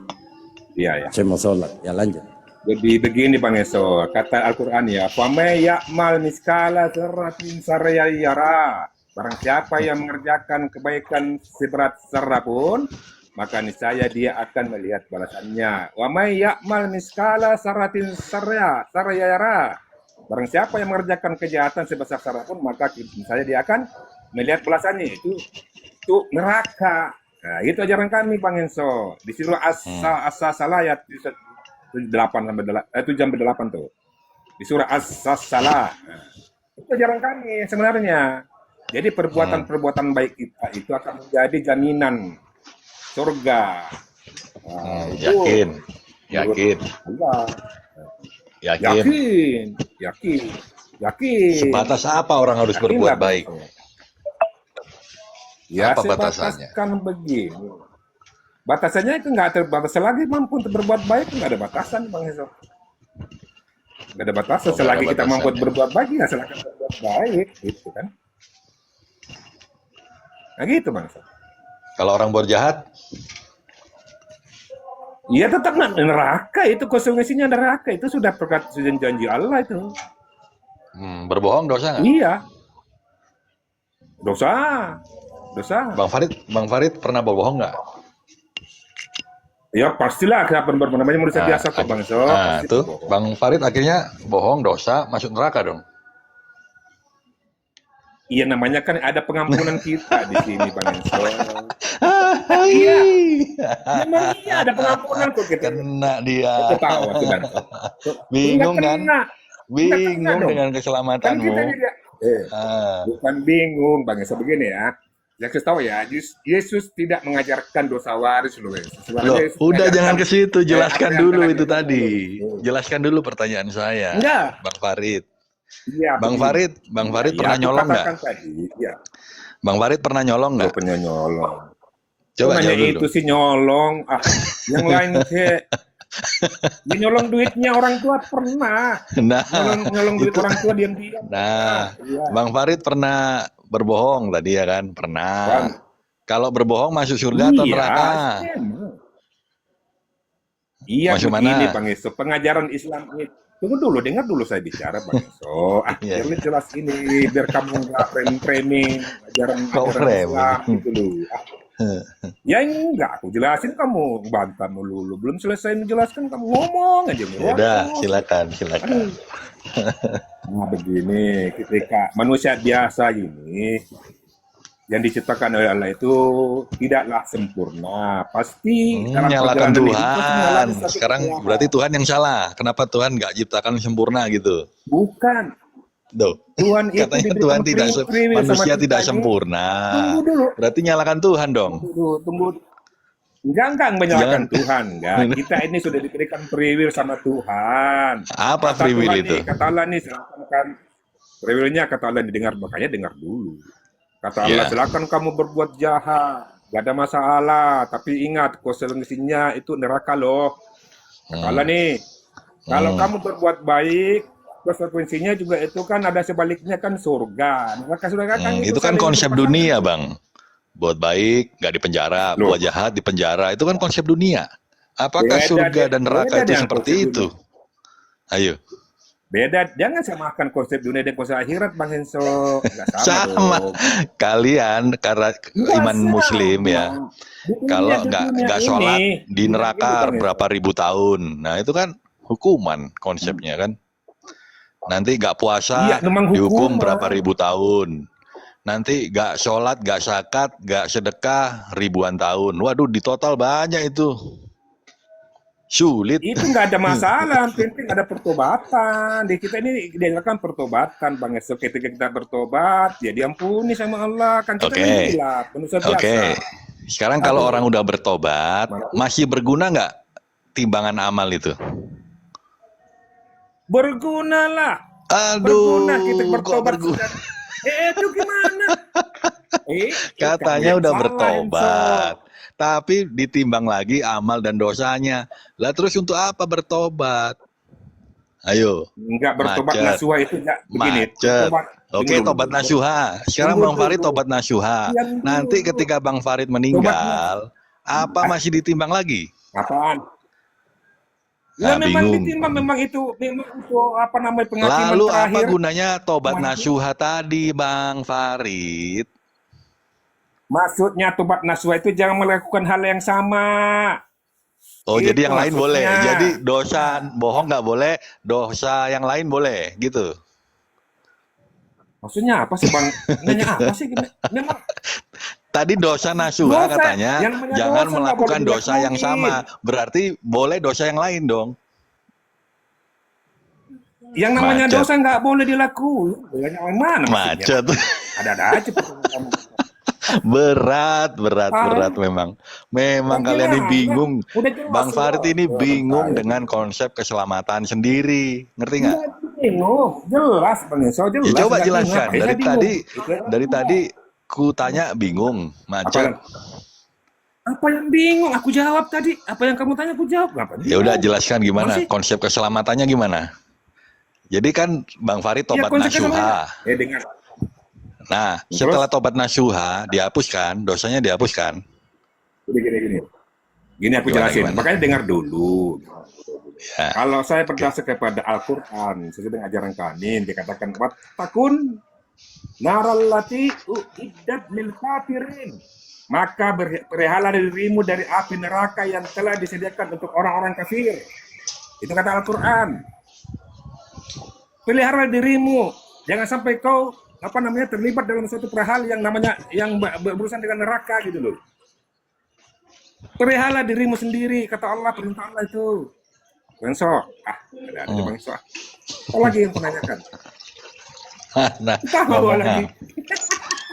Iya ya. Saya mau sholat, ya lanjut. Jadi begini Bang Enso, kata Al-Quran ya, "Famay ya'mal miskala dzarratin sarya yara." Barang siapa yang mengerjakan kebaikan seberat zarah pun, maka niscaya dia akan melihat balasannya. "Wa may ya'mal miskala dzarratin sarya yara." Barang siapa yang mengerjakan kejahatan sebesar zarah pun, maka niscaya dia akan melihat balasannya. Itu neraka. Nah, itu ajaran kami Bang Enso. Di surah As-Salah ayat 7-8 tuh. Di surah As-Salah. Nah, itu ajaran kami sebenarnya. Jadi perbuatan-perbuatan baik kita itu akan menjadi jaminan surga. Nah, itu Yakin. Allah. Yakin. Yakin. Sebatas apa orang harus Yakin berbuat lah, Bang baik? Enso. Ya, Apa sebatas batasannya? kan begini. Batasannya itu nggak terbatas lagi, mampu untuk berbuat baik nggak ada batasan Bang Enso. Nggak ada batasan. Oh, nggak Selagi ada kita mampu batasannya. berbuat baik ya silakan berbuat baik, gitu kan? Nah gitu Bang Enso. Kalau orang berjahat, Iya tetap neraka, itu konsekuensinya neraka, itu sudah perkataan janji Allah itu. berbohong dosa nggak? Iya. Dosa. Bang Farid pernah berbohong nggak? Ya pastilah kapan namanya manusia biasa kok Bang So. Nah, Pasti tuh bohong. Bang Farid akhirnya bohong, dosa, masuk neraka dong. Iya namanya kan ada pengampunan kita di sini Bang So. Iya, memang iya ada pengampunan kok kita. Kena dia. Ketawa tuh Bang So. Bingung Enggak kan? kena. Enggak kena Bingung dong. dengan Kan keselamatanmu. kita tidak bukan bingung Bang So, begini ya. Ya kasih tahu ya, Yesus tidak mengajarkan dosa waris loh. Loh, Yesus udah mengajarkan, jangan ke situ, apa jelaskan yang dulu telah itu dilakukan tadi. oleh- Jelaskan dulu pertanyaan saya, Enggak. Bang Farid. Iya, Bang begini. Farid, Bang Farid Iya, pernah aku nyolong nggak? katakan tadi, ya. Bang Farid pernah nyolong Lo nggak? punya nyolong. Coba Nanya jawab dulu itu dong. sih nyolong. Yang lain kayak dia nyolong duitnya orang tua pernah. Nah, Nyolong duit itu. orang tua diam-diam. Nah, Iya. Bang Farid pernah berbohong tadi ya kan? Pernah. Bang. Kalau berbohong masuk surga atau Iya, neraka? emang. Iya, Masuk begini mana? Bang Eso, pengajaran Islam ini. Tunggu dulu, dengar dulu saya bicara Bang Eso. Iya, Biar jelas ini, biar kamu nggak framing ajaran Kok framing? Islam gitu loh. Ya enggak, aku jelasin kamu bantah melulu. Belum selesai menjelaskan kamu ngomong aja. Ya udah, silakan. Nah begini, ketika manusia biasa ini yang diciptakan oleh Allah itu tidaklah sempurna. Pasti dalam Nyalakan perjalanan hidup Tuhan. pasti mengalami satu Sekarang kesalahan. berarti Tuhan yang salah. Kenapa Tuhan nggak ciptakan sempurna gitu? Bukan. Tuh. Tuhan itu Katanya diberikan Tuhan tidak free will sama manusia kita tidak ini. sempurna. Tunggu dulu. Berarti nyalakan Tuhan dong. Tunggu. Enggak menyalahkan Jangan. Tuhan, enggak. Kita ini sudah diberikan free will sama Tuhan. Apa Kata free will Tuhan itu? nih, kata Allah nih, silakan free will-nya kata Allah didengar, makanya dengar dulu. Kata Allah, Ya. silakan kamu berbuat jahat, gak ada masalah, tapi ingat konsekuensinya itu neraka loh. Kata Allah nih, kalau kamu berbuat baik, konsekuensinya juga itu kan ada sebaliknya kan surga. Neraka surga kan Itu kan saling konsep berpasangan. dunia, Bang. Buat baik, nggak di penjara. Loh. Buat jahat di penjara. Itu kan konsep dunia. Apakah Beda surga deh, dan neraka beda itu dengan seperti konsep itu? Ayo. Beda, jangan samakan konsep dunia dan konsep akhirat Bang Henso. Nggak sama Sama. dong. Kalian karena Nggak iman sama. Muslim ya. Di dunia- Kalau di dunia nggak ini, sholat di dunia neraka ini, Bang Henso. berapa ribu tahun. Nah itu kan hukuman konsepnya kan. Nanti nggak puasa Iya, memang dihukum hukuman. berapa ribu tahun. Nanti nggak sholat, nggak zakat, nggak sedekah ribuan tahun. Waduh, di total banyak itu. Sulit. Itu nggak ada masalah, yang penting ada pertobatan. Di kita ini diajarkan pertobatan, Bang Henso. Ketika kita bertobat, ya diampuni sama Allah. Kan kita Oke. kan hilaf, manusia biasa. Oke. Sekarang kalau orang udah bertobat, masih berguna nggak timbangan amal itu? Bergunalah. Aduh, Berguna kita kok bertobat. berguna? Itu gimana? Katanya kan udah salah, bertobat, tapi ditimbang lagi amal dan dosanya. Lah terus untuk apa bertobat? Ayo, Enggak bertobat Macet. nasuha itu enggak begini. macet. Tobat- Oke, tunggu tobat dulu. nasuha. Sekarang Tunggu Bang Farid dulu. tobat nasuha. Diam dulu. Nanti ketika Bang Farid meninggal, apa masih ditimbang lagi? Apaan? Nah, memang bingung. ditimbang memang itu apa namanya penghakiman Lalu apa terakhir. gunanya tobat Kemana? nasuha tadi, Bang Farid? Maksudnya tobat nasuha itu jangan melakukan hal yang sama. Oh, Itu jadi yang lain boleh. maksudnya. Jadi dosa bohong nggak boleh, dosa yang lain boleh, gitu. Maksudnya apa sih Bang? Nanya apa sih? Memang Tadi dosa nasuha Dosa, katanya yang namanya jangan dosa nggak melakukan boleh dosa yang dilakuin. sama. Berarti boleh dosa yang lain dong. yang namanya Macet. dosa nggak boleh dilakukan. Yang mana maksudnya? Macet. Ada aja pertanyaan. berat memang. Memang Bagaimana? kalian ini bingung. Udah jelas Bang Farid loh. ini bingung Farid. dengan konsep keselamatan sendiri. Ngerti nggak? Bingung, jelas Bang Henso, jelas. Ya coba nggak jelaskan. bingung. Dari Saya tadi bingung. dari tadi ku tanya bingung, macet. Apa yang bingung? Aku jawab tadi. Apa yang kamu tanya aku jawab. Apa Ya udah jelaskan gimana Masih? konsep keselamatannya gimana? Jadi kan Bang Farid tobat nasuha. Dengar. Nah, Terus? setelah tobat nasuha dihapuskan, dosanya dihapuskan. Gini aku Gimana, jelasin. gimana? Makanya dengar dulu. Ya. Kalau saya berdasar kepada Al-Quran, sesuai dengan ajaran kami, dikatakan wattaqun narallati uiddat lil kafirin. maka berperihalah dirimu dari api neraka yang telah disediakan untuk orang-orang kafir. Itu kata Al-Quran. Pelihara dirimu, jangan sampai kau terlibat dalam suatu perhal yang namanya yang berurusan dengan neraka gitu loh. Pelihara dirimu sendiri, kata Allah, perintah Allah itu. Bang So, ada Bang So. Apa lagi yang menanyakan? Nah, Kita mau lagi.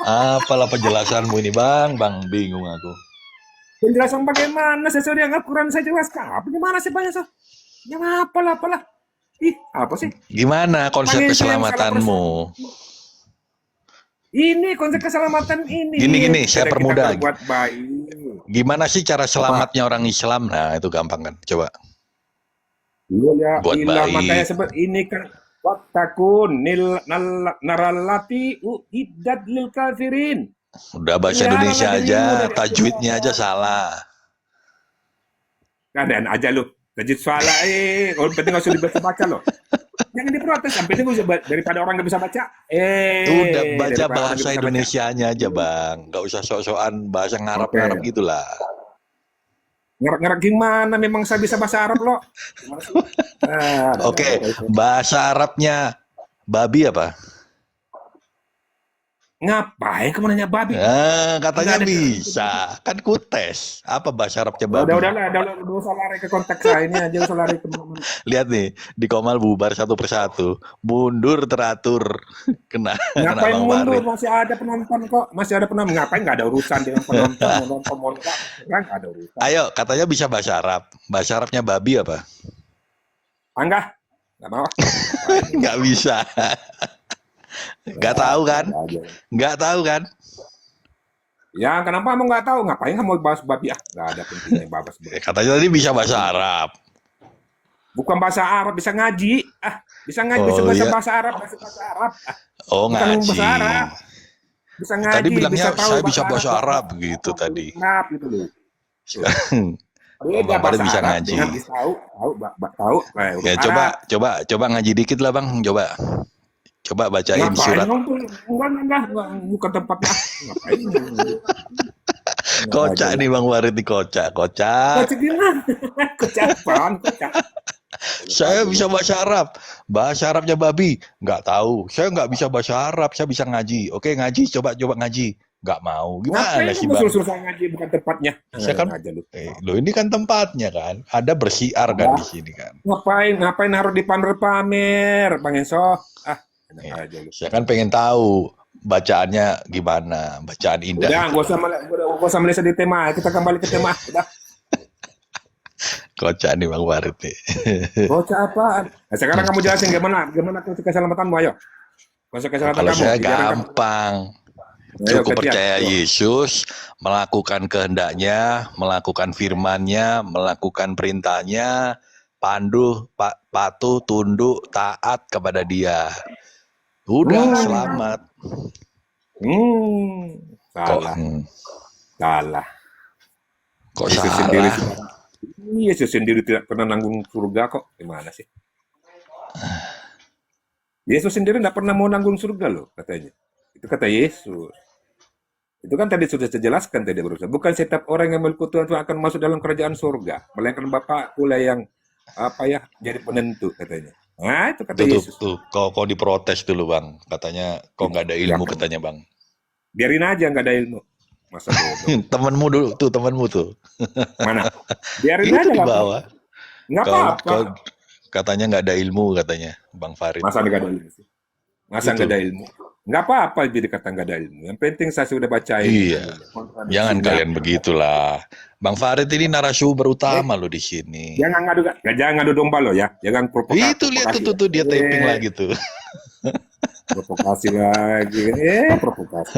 apalah penjelasanmu ini Bang bingung aku. Penjelasan bagaimana sesuai dengan Al-Quran saya jelaskan. Bagaimana sih Bang So? Ya apalah. Ih, apa sih? Gimana konsep Panggil saya yang keselamatanmu? Ini konsep keselamatan ini. Gini, saya Cara permudah. kita berbuat baik. Gimana sih cara selamatnya orang Islam? Nah, itu gampang kan. Coba. Iya, Buat baik. makanya sebut ini kan wattaqun narallati uiddat lil kafirin. Udah bahasa Ya, Indonesia Allah, aja, dirimu dari tajwidnya Allah. aja salah. Keadaan aja lu. Tajwid salah kalau penting nggak usah dibaca loh. Jangan diprotes, yang penting daripada orang nggak bisa baca. Udah baca daripada orang bahasa nggak bisa baca. Indonesianya aja, Bang. Nggak usah sok-sokan bahasa ngarap-ngarap Oke. gitulah. Ngerak-ngerak gimana? Memang saya bisa bahasa Arab loh. Gimana sih? Oke, bahasa Arabnya babi apa? Ngapain kamu nanya babi? Katanya Nggak ada. bisa. Kan ku tes. Apa bahasa Arabnya babi? Udah usah lari ke konteks saya ini aja, usah lari ke mana. Lihat nih, di Komal bubar satu persatu. Mundur teratur. Kena Ngapain Bang mundur? Farid. Masih ada penonton kok. Masih ada penonton. Ngapain nggak ada urusan dengan penonton? Nonton. Nggak ada urusan. Ayo, katanya bisa bahasa Arab. Bahasa Arabnya babi apa? Angga? Nggak mau. Nggak bisa. Nggak tahu kan? Nggak tahu kan? Ya, kenapa kamu nggak tahu? Ngapain kamu bahas babi? Nggak ada pentingnya bahas babi. Katanya tadi bisa bahasa Arab. Bukan bahasa Arab, bisa ngaji. Bisa ngaji, Oh, bisa iya. bahasa Arab, bahasa Arab. Oh, Bukan ngaji. bahasa Arab. Bisa ngaji, Tadi bilangnya bisa tahu saya bisa bahasa Arab gitu tadi. Arab gitu loh. Bang Farid bisa Arab ngaji. dengan bisa tahu. Ya, coba ngaji dikit lah Bang, coba. Coba bacain surat. Enggak, bukan tempatnya. Ngapain? Kocak nih Bang Farid nih, kocak. Kocak gimana? Kocak apaan? Kocak. Saya bisa bahasa Arab. Bahasa Arabnya babi. Nggak tahu. Saya nggak bisa bahasa Arab. Saya bisa ngaji. Oke, ngaji. Coba ngaji. Nggak mau. Gimana Ngapain sih kamu Bang? suruh ngaji bukan tempatnya? Saya kan, Aja lu. loh ini kan tempatnya kan. Ada bersiar kan di sini kan. Ngapain harus dipamer-pamer, Bang Enso? Enak Ya, aja lu. saya kan pengen tahu bacaannya gimana. Bacaan indah. Udah, gak usah melihat di tema. Kita kembali ke tema. Udah. Kocak nih Bang Farid nih. Kocak apaan? Nah, sekarang kamu jelasin gimana keselamatanmu, ayo. Konsep keselamatan Kalau kamu. saya Biar kamu- gampang. Ayo, Cukup gantian. percaya Ayo. Yesus, melakukan kehendaknya, melakukan firman-Nya, melakukan perintahnya, patuh, tunduk, taat kepada Dia. Udah selamat. Kok Salah. kok Yesus sendiri salah? Yesus sendiri tidak pernah nanggung surga kok. Gimana sih? Yesus sendiri tidak pernah mau nanggung surga loh katanya. Itu kata Yesus. Itu kan tadi sudah saya jelaskan tadi berusaha. Bukan setiap orang yang mengikuti Tuhan itu akan masuk dalam kerajaan surga. Melainkan Bapa pula yang jadi penentu katanya. Nah itu kata Yesus. Tuh, kau diprotes dulu Bang. Katanya kau nggak ada ilmu katanya Bang. Biarin aja nggak ada ilmu. Masa bodoh. Temenmu dulu tuh, temenmu tuh. Mana? Biarin Itu aja di lah. bawah. Nggak Kau apa-apa. katanya nggak ada ilmu katanya Bang Farid. Masa nggak ada ilmu sih? Masa nggak ada ilmu? Nggak apa-apa jadi kata nggak ada ilmu. Yang penting saya sudah bacain. Iya. Jangan kalian begitulah. Bang Farid ini narasumber utama lo di sini. Jangan ngadu domba lo ya. Jangan provokasi. Itu lihat tuh dia taping lagi tuh. Provokasi lagi. Provokasi.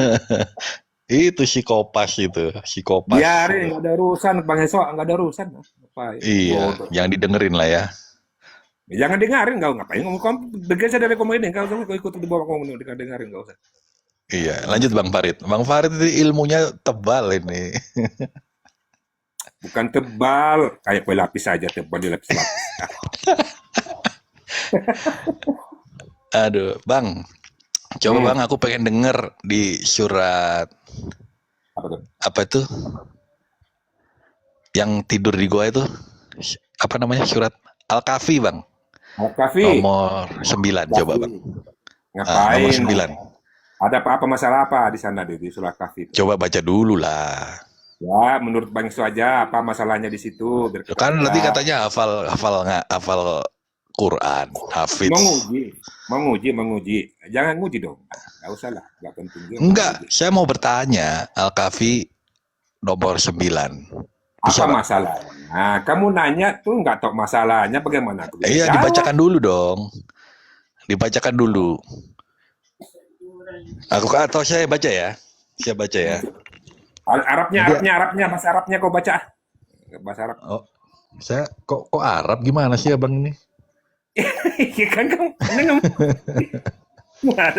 Itu psikopas itu, psikopas. Biarin, nggak ada urusan Bang Eso, nggak ada urusan. Apa? Iya, Bodoh. jangan didengerin lah ya. Jangan dengerin, nggak ngapain ngomong bergeser dari komen ini, nggak usah ikut di bawah komen ini, dengerin nggak usah. Iya, lanjut Bang Farid. Bang Farid ini ilmunya tebal ini. Bukan tebal, kayak kue lapis aja tebal di lapis-lapis. Aduh, Bang. Coba Bang, aku pengen denger di surat Apa tuh? Apa itu? Yang tidur di gua itu apa namanya? Surat Al-Kahfi, Bang. Al-Kahfi. Nomor 9 coba, Bang. Ngapain? Nomor 9. Ada apa masalah apa di sana di surah Kahfi? Coba baca dulu lah. Ya, menurut Bang Su aja apa masalahnya di situ? Biar kita Kan baca. nanti katanya hafal Quran, hafidz. Menguji. Jangan nguji dong. Nggak usah lah, nggak penting juga. Enggak, Menguji. saya mau bertanya Al-Kahfi nomor 9. Bisa, Apa Bang? masalahnya? Nah, kamu nanya tuh nggak tahu masalahnya bagaimana? Aku Iya, jawab. dibacakan dulu dong. Dibacakan dulu. Aku atau saya baca ya? Saya baca ya. Arabnya, bahasa Arabnya kau baca. Bahasa Arab. Oh, saya kok Arab gimana sih Abang ini? Iya kan kamu gimana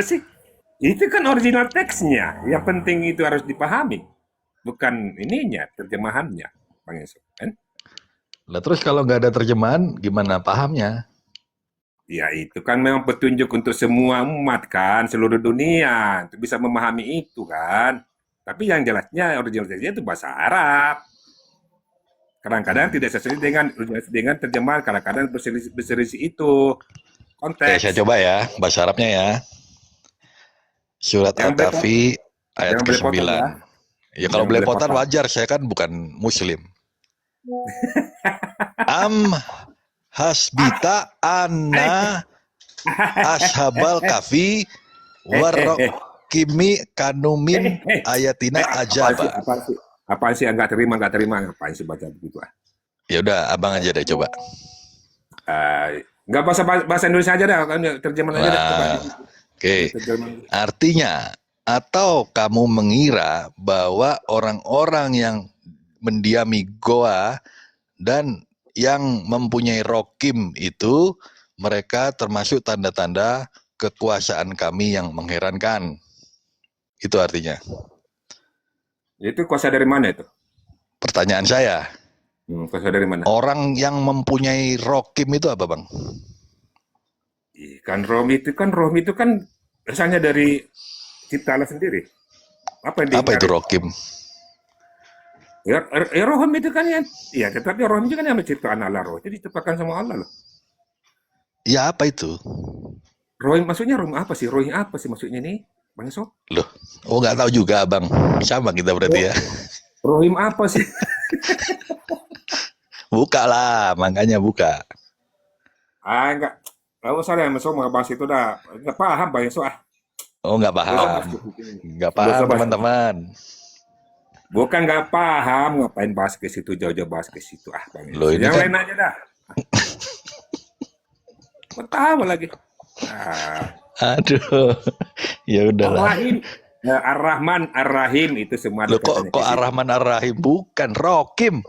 sih? Itu kan original teksnya. Yang penting itu harus dipahami. Bukan ininya, terjemahannya. Bang Yusuf. Kan? Lah terus kalau nggak ada terjemahan, gimana pahamnya? Ya itu kan memang petunjuk untuk semua umat kan, seluruh dunia. Untuk bisa memahami itu kan. Tapi yang jelasnya original teksnya itu bahasa Arab. Kadang-kadang tidak sesuai dengan terjemahan, kadang-kadang berselisih itu. Oke, Konteks. saya coba ya, bahasa Arabnya ya. Surat Jangan Al-Kahfi ayat jangan ke-9. belepotan ya. Ya kalau Jangan belepotan belepotan. wajar, saya kan bukan muslim. Am hasbita anna ashabal kafi warrokimi kanumin ayatina ajaba. Apaan sih nggak terima, ngapain sih baca begitu ah? Ya udah, abang aja deh coba. Nggak bahasa Indonesia aja dah, kan terjemahan aja dah. Coba. Nah, oke. Terjemahan. Artinya, atau kamu mengira bahwa orang-orang yang mendiami goa dan yang mempunyai rokim itu, mereka termasuk tanda-tanda kekuasaan kami yang mengherankan. Itu artinya. Itu kuasa dari mana itu? Pertanyaan saya, Kuasa dari mana? orang yang mempunyai rokim itu apa, Bang? Kan roh itu kan asalnya dari cipta Allah sendiri. Apa yang Apa itu diingkari? rokim? Ya rohim itu kan ya, tetapi rohim itu kan yang menciptakan Allah roh. Jadi diciptakan sama Allah loh. Ya apa itu? Rohim maksudnya rohim apa sih? Rohim apa sih maksudnya nih, Bang Sob? Loh, oh nggak tahu juga, Bang. Sama kita berarti ya. Rohim apa sih? Buka lah, makanya buka. Enggak. Kalau saya Bang Sob mau bahas itu dah. Enggak paham Bang Sob. Oh nggak paham. Nggak paham, teman-teman. Bukan nggak paham, ngapain bahas ke situ, jauh-jauh bahas ke situ. Bang Loh, ini yang kan- lain aja dah. Ketawa lagi. Aduh, ya udahlah. Ar-Rahim, Ar-Rahman, Ar-Rahim itu semua. Loh, kok Ar-Rahman Ar-Rahim? Bukan, Rokim.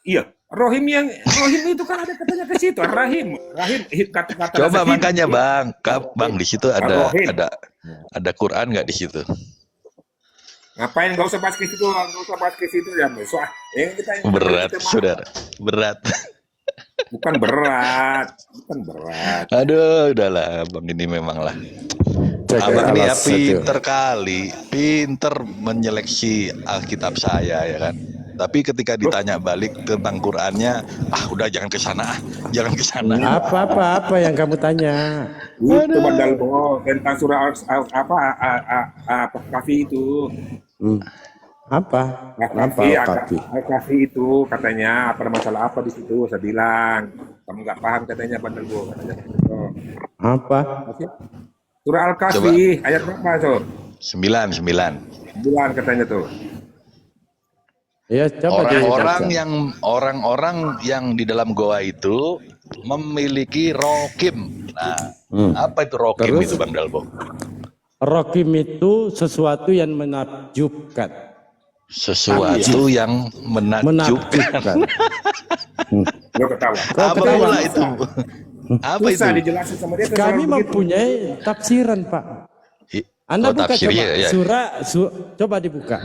Iya, Rohim itu kan ada katanya ke situ. Rahim kata-kata. Coba Rahim. makanya Bang, Bang di situ ada Ar-Rahim. ada Quran nggak di situ? Ngapain nggak usah bahas ke situ, ya besok. Berat, saudara, berat. Bukan berat. Aduh, udahlah, Bang ini memang lah. Abang ini ya pinter menyeleksi Alkitab saya ya kan. Tapi ketika ditanya balik tentang Qurannya, udah jangan ke sana, jangan ke sana. Apa yang kamu tanya? Itu Bandal Bo tentang surah Kahfi itu. Apa Kahfi itu katanya apa masalah apa di situ? Saya bilang kamu nggak paham katanya Bandal Bo. Apa? Surah Al-Kahfi ayat berapa tuh? 9 katanya tuh. Ya coba orang-orang yang di dalam goa itu memiliki rokim. Nah, apa itu rokim Terus? itu Bang Dalbo? Rokim itu sesuatu yang menakjubkan. Sesuatu yang menakjubkan. Lo ketawa. Apa pula itu? Apa itu? Susah dijelasin sama dia. Kami mempunyai tafsiran, Pak. Anda buka tafsirnya, coba ya. surah, coba dibuka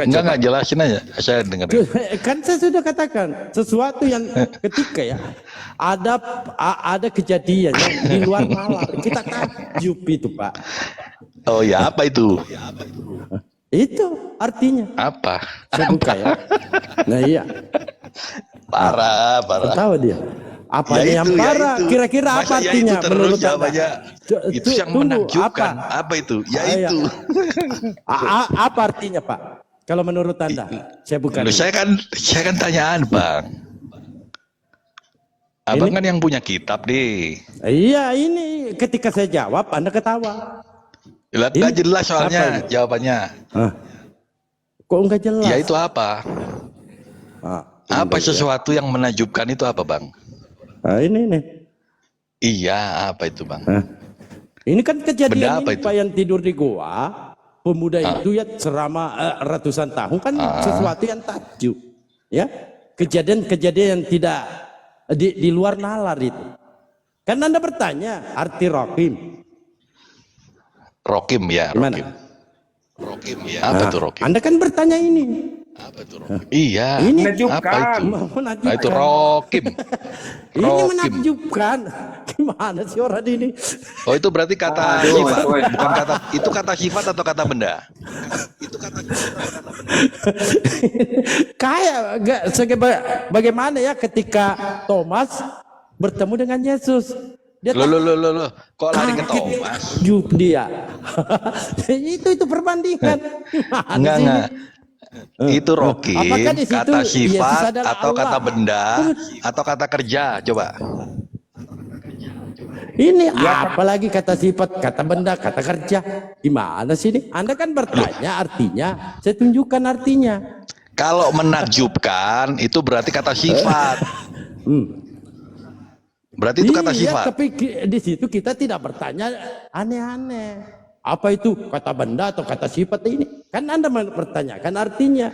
Enggak jelasin aja. Saya dengar. Kan saya sudah katakan sesuatu yang ketika ya ada kejadian yang di luar nalar kita takjub itu Pak. Oh ya, apa itu? Itu artinya. Apa? Saya buka ya. Nah iya, Parah, parah. tahu dia. Apa Ya yang itu, ya parah? itu. Kira-kira Masa apa ya artinya itu terus menurut Anda? jawabannya? Itu yang Tunggu, menakjubkan. Apa itu? Ya Iya. itu. Apa artinya Pak? Kalau menurut Anda, saya buka Loh, dulu. saya kan tanyaan, Bang. Abang kan yang punya kitab nih. Iya, ini ketika saya jawab Anda ketawa. Lihat Ini nggak jelas apa soalnya ini? jawabannya. Hah? Kok enggak jelas? Ya itu apa? Apa sesuatu yang menakjubkan itu apa, Bang? Ini. Iya, apa itu, Bang? Hah? Ini kan kejadian Benda apa ini itu? Pak yang tidur di goa. Pemuda itu ya selama ratusan tahun kan sesuatu yang takjub. Ya, kejadian-kejadian yang tidak di luar nalar itu. Kan Anda bertanya arti rokim. Rokim ya, Gimana? Rokim. Rokim ya. Apa tuh Rokim? Anda kan bertanya ini. Apa tuh Rokim? Iya. Ini Apa itu? menakjubkan. Nah, itu Rokim. Ini Rokim. menakjubkan. Gimana sih orang ini? Oh, itu berarti kata Aduh, sifat, aduh. bukan kata itu kata sifat atau kata benda? Kayak bagaimana ya ketika Thomas bertemu dengan Yesus. Dia Loh. Kok lari ke Thomas? takjub dia. itu perbandingan. Gimana Enggak, sih ini? enggak. Itu Rokim, Apakah di situ kata Yesus sifat adalah atau kata Allah? benda atau kata kerja? Coba. Ini apalagi kata sifat, kata benda, kata kerja. Gimana sih ini? Anda kan bertanya artinya, saya tunjukkan artinya. Kalau menakjubkan itu berarti kata sifat. Berarti itu kata Iya, sifat. tapi di situ kita tidak bertanya aneh-aneh. Apa itu kata benda atau kata sifat ini? Kan Anda mempertanyakan artinya.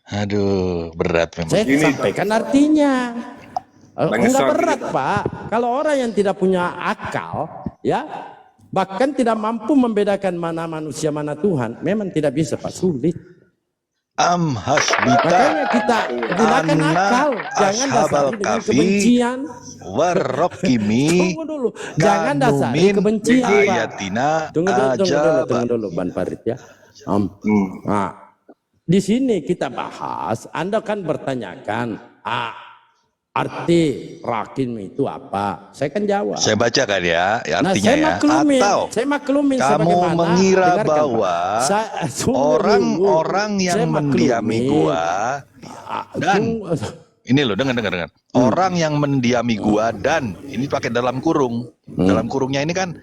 Aduh, berat memang. Saya sampaikan artinya. Enggak Bangsat. berat, Pak. Kalau orang yang tidak punya akal, ya, bahkan tidak mampu membedakan mana manusia, mana Tuhan, memang tidak bisa, Pak. Sulit. Hasbita Makanya kita gunakan anna akal, jangan ashabal dasari dengan kafi kebencian. warrokimi Tunggu dulu, jangan dasari kanumin kebencian, Pak. ayatina Tunggu dulu, Ban Farid ya. Nah, di sini kita bahas. Anda kan bertanyakan, arti rakim itu apa? Saya kan jawab. Saya bacakan ya Nah, artinya ya. saya maklumin kamu sebagaimana. mengira Dengarkan, Pak. bahwa Tunggu orang-orang dulu. yang Saya mendiami maklumin. gua dan Tunggu. ini loh dengar. Orang yang mendiami gua dan ini pakai dalam kurung. Dalam kurungnya ini kan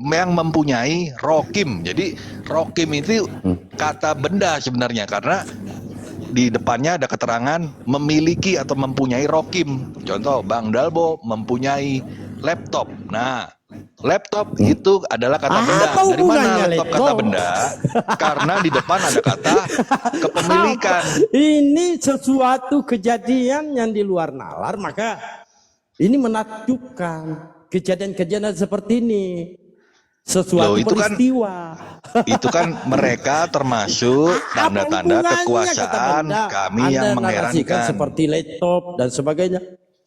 yang mempunyai rokim. Jadi rokim itu kata benda sebenarnya karena di depannya ada keterangan memiliki atau mempunyai rokim. Contoh Bang Dalbo mempunyai laptop. Nah, laptop itu adalah kata benda. Apa Dari mana hubungannya laptop kata laptop? benda? Karena di depan ada kata kepemilikan. Ini sesuatu kejadian yang di luar nalar, maka ini menakjubkan. Kejadian-kejadian seperti ini. Sesuatu Loh, itu kan- peristiwa. Itu kan mereka termasuk tanda-tanda Apa hubungannya, kekuasaan kata Benda? kami Anda yang narasikan mengherankan. seperti laptop dan sebagainya.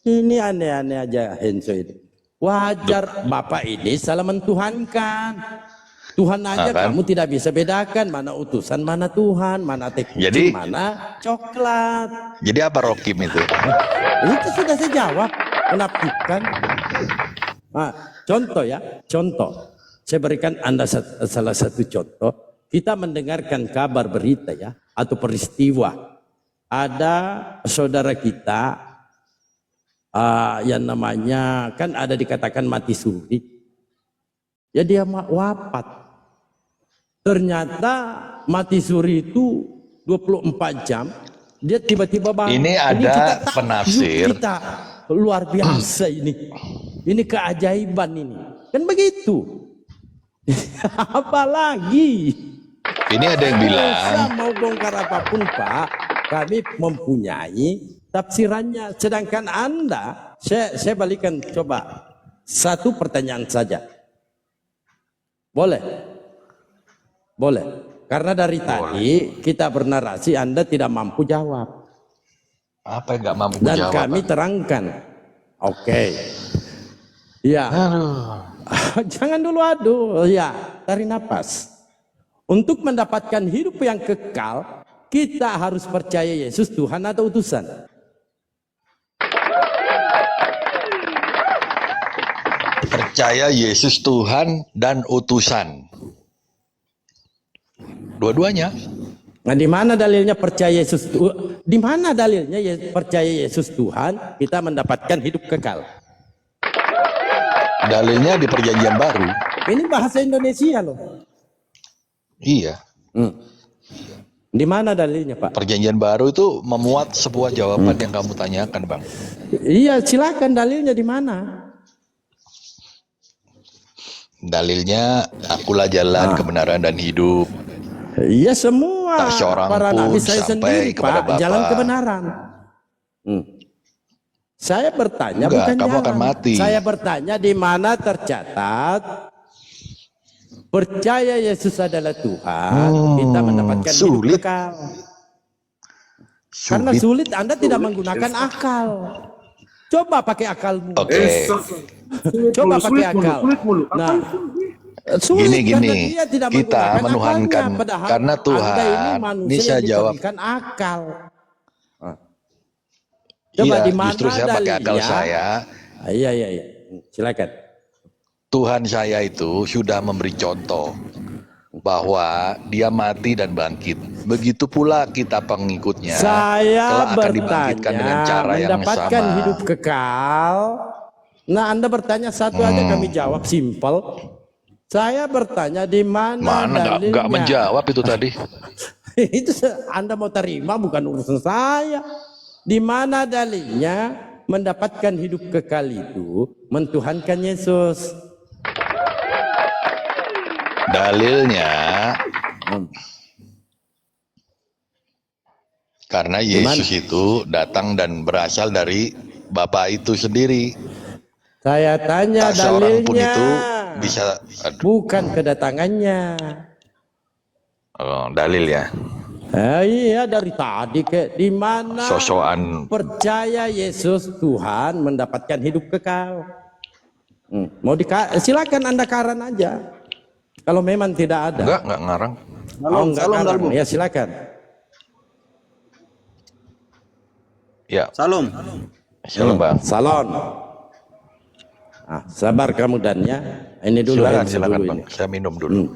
Ini aneh-aneh aja Henso ini. Wajar Bapak ini salah mentuhankan. Tuhan aja kan? kamu tidak bisa bedakan mana utusan, mana Tuhan, mana teh kucing, Jadi- mana coklat. Jadi apa rokim itu? Itu sudah saya jawab. Menakjubkan. Nah, contoh ya, contoh. Saya berikan Anda salah satu contoh. Kita mendengarkan kabar berita ya, atau peristiwa. Ada saudara kita yang namanya kan ada dikatakan mati suri. Ya dia wafat. Ternyata mati suri itu 24 jam. Dia tiba-tiba bangun. Ini ada kita takjub, penafsir. Kita luar biasa ini. Ini keajaiban ini. Kan begitu. Apalagi. Ini ada yang bilang Saya mau bongkar apapun Pak, kami mempunyai tafsirannya. Sedangkan Anda, saya balikan coba satu pertanyaan saja. Boleh? Boleh. Karena dari tadi kita bernarasi Anda tidak mampu jawab. apa yang nggak mampu Dan jawab? kami terangkan. Oke. Ya. Aduh. Jangan dulu aduh. Ya, tarik nafas. Untuk mendapatkan hidup yang kekal, kita harus percaya Yesus Tuhan atau utusan. Percaya Yesus Tuhan dan utusan. Dua-duanya. Nah, di mana dalilnya percaya Yesus Tuhan? Di mana dalilnya percaya Yesus Tuhan kita mendapatkan hidup kekal? Dalilnya di Perjanjian Baru. Ini bahasa Indonesia loh. Iya. Di mana dalilnya, Pak? Perjanjian Baru itu memuat sebuah jawaban yang kamu tanyakan, Bang. Iya, silakan dalilnya di mana? Dalilnya, akulah jalan, kebenaran, dan hidup. Iya, semua Tak seorang para pun nabi saya sampai sendiri, kepada Pak, Bapa. jalan kebenaran. Saya bertanya Enggak, bukan kamu jalan. akan mati. Saya bertanya di mana tercatat percaya Yesus adalah Tuhan, kita mendapatkan hidup sulit. kekal. Karena sulit Anda tidak menggunakan akal. Coba pakai akalmu. Oke. Coba pakai akal. Nah, sulit Gini, karena dia tidak kita menggunakan menuhankan, akalnya, padahal karena Tuhan Anda ini manusia bisa yang jawab. diberikan akal. Coba Iya, di mana justru saya pakai akal dalilnya? saya. Iya. Silakan. Tuhan saya itu sudah memberi contoh bahwa dia mati dan bangkit. Begitu pula kita pengikutnya Saya kelak akan dibangkitkan dengan bertanya cara yang mendapatkan sama. hidup kekal. Nah, Anda bertanya satu aja kami jawab simpel. Saya bertanya di mana Mana dalilnya? nggak menjawab itu tadi? Itu Anda mau terima bukan urusan saya. Di mana dalilnya mendapatkan hidup kekal itu mentuhankan Yesus? Dalilnya karena Yesus itu datang dan berasal dari Bapa itu sendiri. Saya tanya Tak seorang pun dalilnya. itu bisa. Bukan kedatangannya. Oh, dalil ya. Iya dari tadi ke di mana Sosokan. percaya Yesus Tuhan mendapatkan hidup kekal. Mau silakan Anda karan aja. Kalau memang tidak ada. Enggak ngarang. Enggak karan. Ya silakan. Ya, Salam. shalom Bang. Salon. Sabar kamu dan ya. Ini dulu. Silakan dulu Bang. ini. Saya minum dulu.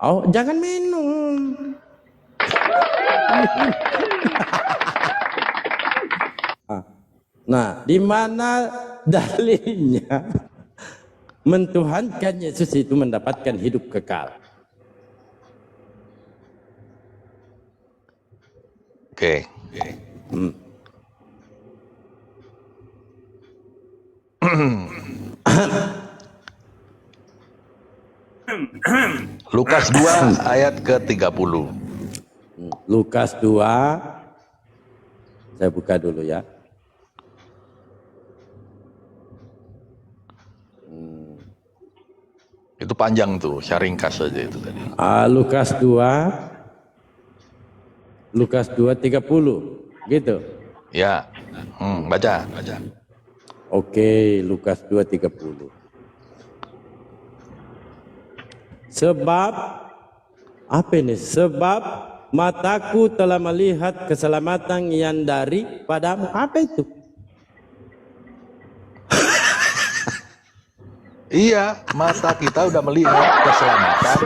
Oh, jangan minum. Nah, di mana dalilnya mentuhankan Yesus itu mendapatkan hidup kekal? Oke. Lukas 2 ayat ke-30. Lukas 2. Saya buka dulu ya. Itu panjang tuh, saya ringkas saja itu tadi. Lukas 2. Lukas 2:30. Gitu. Ya. Baca. Oke, Lukas 2:30. Sebab apa ini? Sebab mataku telah melihat keselamatan yang daripadamu. Apa itu? Iya, mata kita udah melihat keselamatan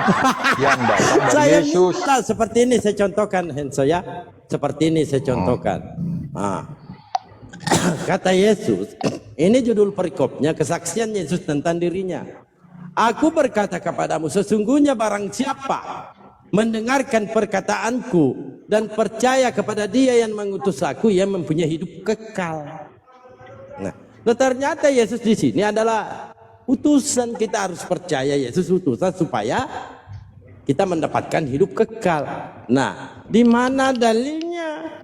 yang datang dari Saya Yesus. minta seperti ini saya contohkan, Henso ya. Seperti ini saya contohkan. Kata Yesus, ini judul perikopnya, kesaksian Yesus tentang dirinya. Aku berkata kepadamu, sesungguhnya barang siapa mendengarkan perkataanku dan percaya kepada Dia yang mengutus aku, yang mempunyai hidup kekal. Nah, ternyata Yesus di sini adalah utusan. Kita harus percaya Yesus utusan supaya kita mendapatkan hidup kekal. Nah, di mana dalilnya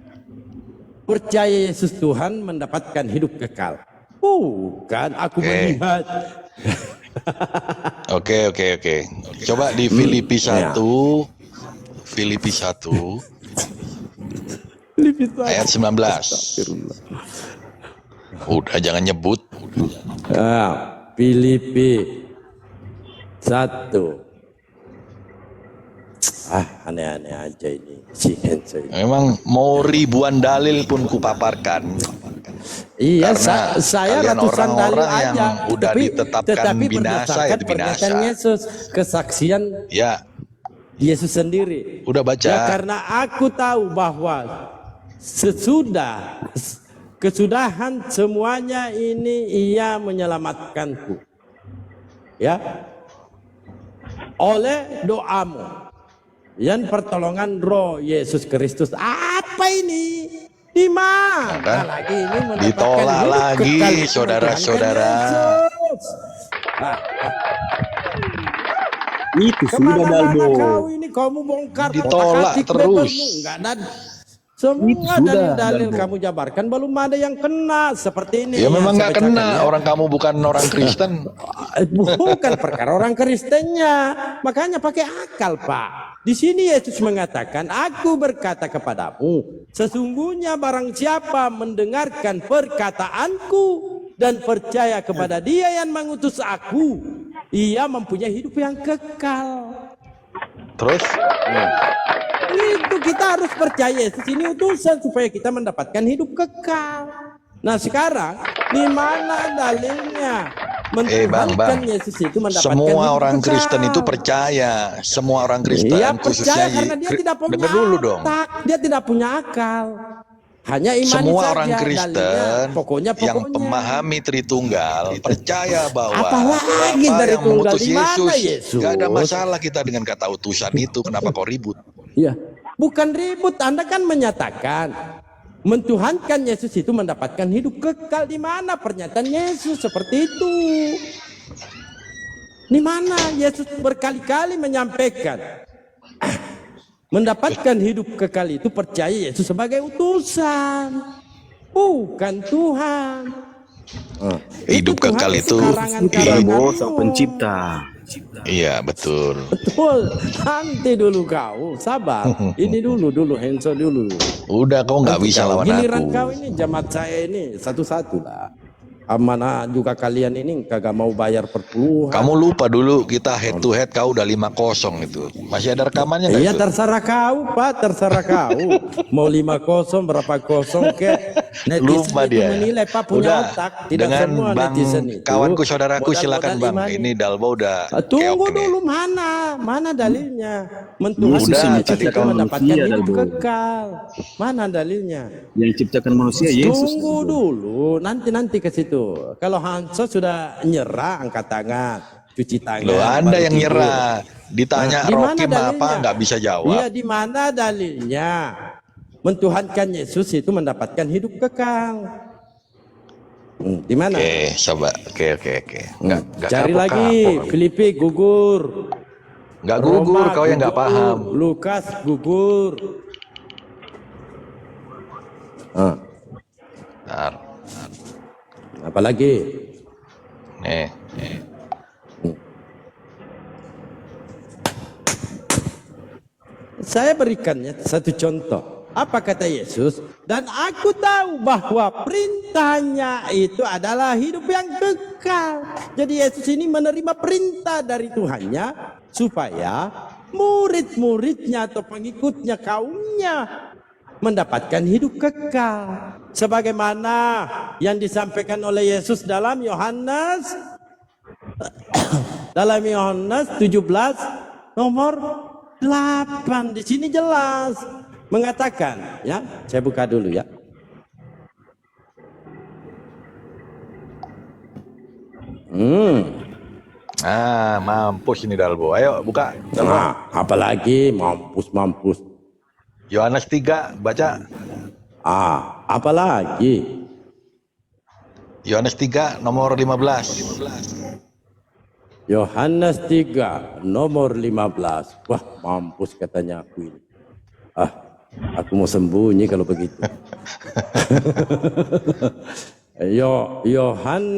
percaya Yesus Tuhan mendapatkan hidup kekal? Bukan aku melihat. Oke. Coba di Filipi 1. Filipi 1 ayat 19. Udah jangan nyebut. Filipi 1. Aneh-aneh aja ini si Henso ini. Memang mau ribuan dalil pun kupaparkan. Iya, Karena saya kalian ratusan dalil orang-orang yang aja. udah ditetapkan tetapi binasa, berdasarkan itu binasa. pernyataan Yesus, kesaksian Ya, Yesus sendiri. udah baca. Ya, karena aku tahu bahwa kesudahan semuanya ini ia menyelamatkanku. Ya. Oleh doamu dan pertolongan Roh Yesus Kristus. Apa ini? Di mana Maka lagi ini mendapatkan ditolak hidup lagi, kekal? saudara-saudara. Yesus. Itu sudah Kemana Dalbo. kau ini kamu bongkar Ditolak otak-atik terus. bebasmu? Enggak ada. Semua Itu sudah, dalil-dalil Dalbo. kamu jabarkan belum ada yang kena seperti ini. Ya yang memang saya nggak kena. bacakan, ya. Orang kamu bukan orang Kristen. Bukan perkara orang Kristennya, makanya pakai akal, Pak. Di sini Yesus mengatakan, aku berkata kepadamu, sesungguhnya barang siapa mendengarkan perkataanku dan percaya kepada Dia yang mengutus aku, ia mempunyai hidup yang kekal. Terus Itu kita harus percaya Yesus ini utusan supaya kita mendapatkan hidup kekal. Nah sekarang di mana dalilnya? Bang. Yesus itu mendapatkan semua hidup orang kekal. Kristen itu percaya. Semua orang Kristen Iya khususnya percaya karena dia tidak punya dengar dulu dong. otak, dia tidak punya akal. Hanya imani Semua saja orang Kristen dalilnya. Pokoknya yang memahami Tritunggal percaya bahwa Apalagi Bapa dari yang tunggal mengutus di mana Yesus. Yesus? Gak ada masalah kita dengan kata utusan itu. Kenapa kau ribut? Ya, bukan ribut. Anda kan menyatakan mentuhankan Yesus itu mendapatkan hidup kekal. Di mana pernyataan Yesus seperti itu? Di mana Yesus berkali-kali menyampaikan mendapatkan hidup kekal itu percaya Yesus sebagai utusan, bukan Tuhan. Hidup Tuhan kekal itu sekarangan-karangan Dalbo itu. sang pencipta. iya betul. Betul. Nanti dulu kau, sabar. Ini dulu Henso dulu. Udah kau nggak Nanti bisa kau, lawan giliran aku. kau ini jamaat saya ini satu-satu lah. Mana juga kalian ini kagak mau bayar perpuluhan. Kamu lupa dulu kita head to head kau udah 5-0 itu. Masih ada rekamannya nggak Iya itu? terserah kau Pak, terserah kau. Mau 5-0 berapa kosong ke? Netizen Lupa itu dia. menilai Pak punya Udah otak. Tidak dengan semua Bang netizen itu. kawanku saudaraku modal-modal silakan Bang. imani. Ini Dalbo udah Tunggu keok ini. dulu mana dalilnya? Mentuhan Yesus yang Yesus menciptakan itu mendapatkan manusia, hidup Dalbo. kekal. Mana dalilnya? Yang ciptakan manusia Yesus. Tunggu dulu, nanti ke situ. Kalau Hanso sudah nyerah, angkat tangan, cuci tangan. Loh, Anda baru yang tidur. nyerah. Ditanya Di mana Rokim apa dalilnya? nggak bisa jawab. Iya, di mana dalilnya? Mentuhankan Yesus itu mendapatkan hidup kekal. Di mana? Oke, coba. Oke. Nggak Cari kapok-kapok. lagi. Filipi gugur. Nggak gugur, Roma kau yang nggak gugur. paham. Lukas gugur. Bentar. Apalagi? Nih. Saya berikannya satu contoh. Apa kata Yesus? Dan aku tahu bahwa perintahnya itu adalah hidup yang kekal. Jadi Yesus ini menerima perintah dari Tuhannya supaya murid-muridnya atau pengikutnya kaumnya mendapatkan hidup kekal. Sebagaimana yang disampaikan oleh Yesus dalam Yohanes 17 nomor 8. Di sini jelas mengatakan, ya, saya buka dulu ya. Mampus ini Dalbo. Ayo buka. Dalbo. Nah, apalagi mampus. Yohanes 3 baca. Apalagi Yohanes 3 nomor 15. Yohanes 3 nomor 15. Wah, mampus katanya aku ini. Aku mau sembunyi kalau begitu. Yohanes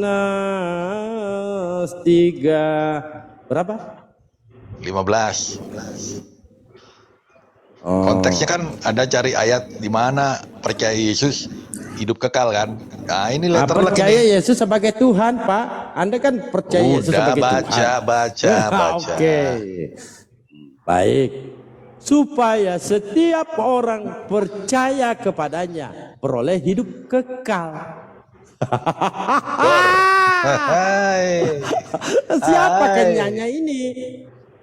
3 berapa? 15. Konteksnya kan ada cari ayat di mana percaya Yesus hidup kekal kan. Nah, ini letter lagi Percaya nih. Yesus sebagai Tuhan, Pak. Anda kan percaya Yesus Udah sebagai Tuhan. baca. Oke. Baik. supaya setiap orang percaya kepadanya beroleh hidup kekal. Hai. Siapa Hai. kenyanya ini?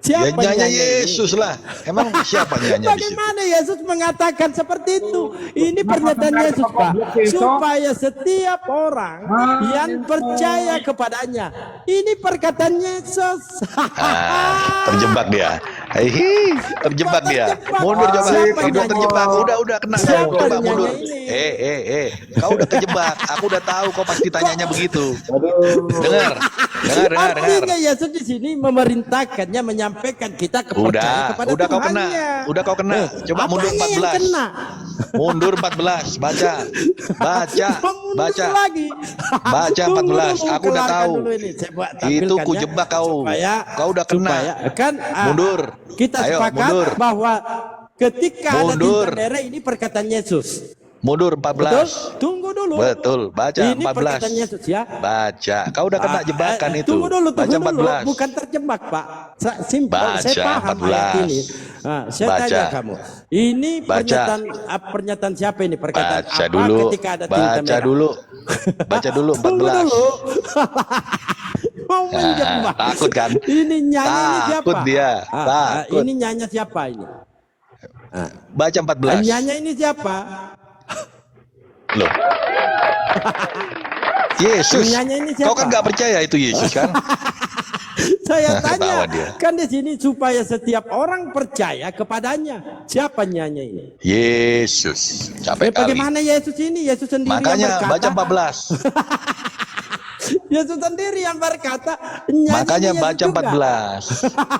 Ya Siapa nyanyi nyanyi Yesus lah. Emang siapa nyanyi di situ? Bagaimana Yesus mengatakan seperti itu? Ini pernyataan Yesus, Pak. Supaya setiap orang yang percaya kepadanya. Ini perkataan Yesus. Terjebak dia. Hihi, terjebak dia. Terjebak. Mundur coba. Siapa Udah nyanyi? terjebak. Udah kena. Siapa Coba nyanyi mundur. ini? Kau udah terjebak. Aku udah tahu kau pasti tanyanya begitu. Dengar. Artinya Yesus di sini memerintahkannya menyampaikan kita kepercayaan kepada Udah kau Tuhannya. kena. Udah kau kena. Coba mundur Apanya yang 14. kena? Mundur 14. Baca. Mundur Baca. lagi. Baca Tunggu 14. dulu, Aku udah keluarkan tahu. dulu ini. Saya buat Itu tampilkan ya. kujebak kau. Kau udah kena. Kan Mundur. kita Ayo, sepakat mundur. bahwa ketika Mundur. ada tinta merah ini perkataan Yesus. Mundur Betul? 14. Tunggu dulu. Betul. Baca Ini 14. perkataan Yesus ya. Baca. Kau udah kena jebakan itu. Tunggu dulu, Baca tunggu dulu. 14. Bukan terjebak, Pak. Simpel, Baca saya paham 14. ayat ini. Saya Baca. tanya kamu. Ini Baca. pernyataan siapa ini? Perkataan Baca apa dulu. ketika ada tinta Baca merah? dulu. Baca dulu 14. Tunggu dulu. Mau menjebak. Takut kan? Ini nyanyi ini siapa? Takut dia. Takut. Ini nyanyi siapa ini? Baca 14. Nyanyi ini siapa? Loh. Yesus. Nyanyi ini siapa? Kau kan gak percaya itu Yesus kan? Saya Ketawa tanya, dia. kan di sini supaya setiap orang percaya kepadanya. Siapa nyanyi ini? Yesus. Capek kali. Bagaimana Yesus ini? Yesus sendiri Makanya yang baca berkata. 14. Yesus sendiri yang berkata. Nyanyi Makanya Yesus baca juga. 14.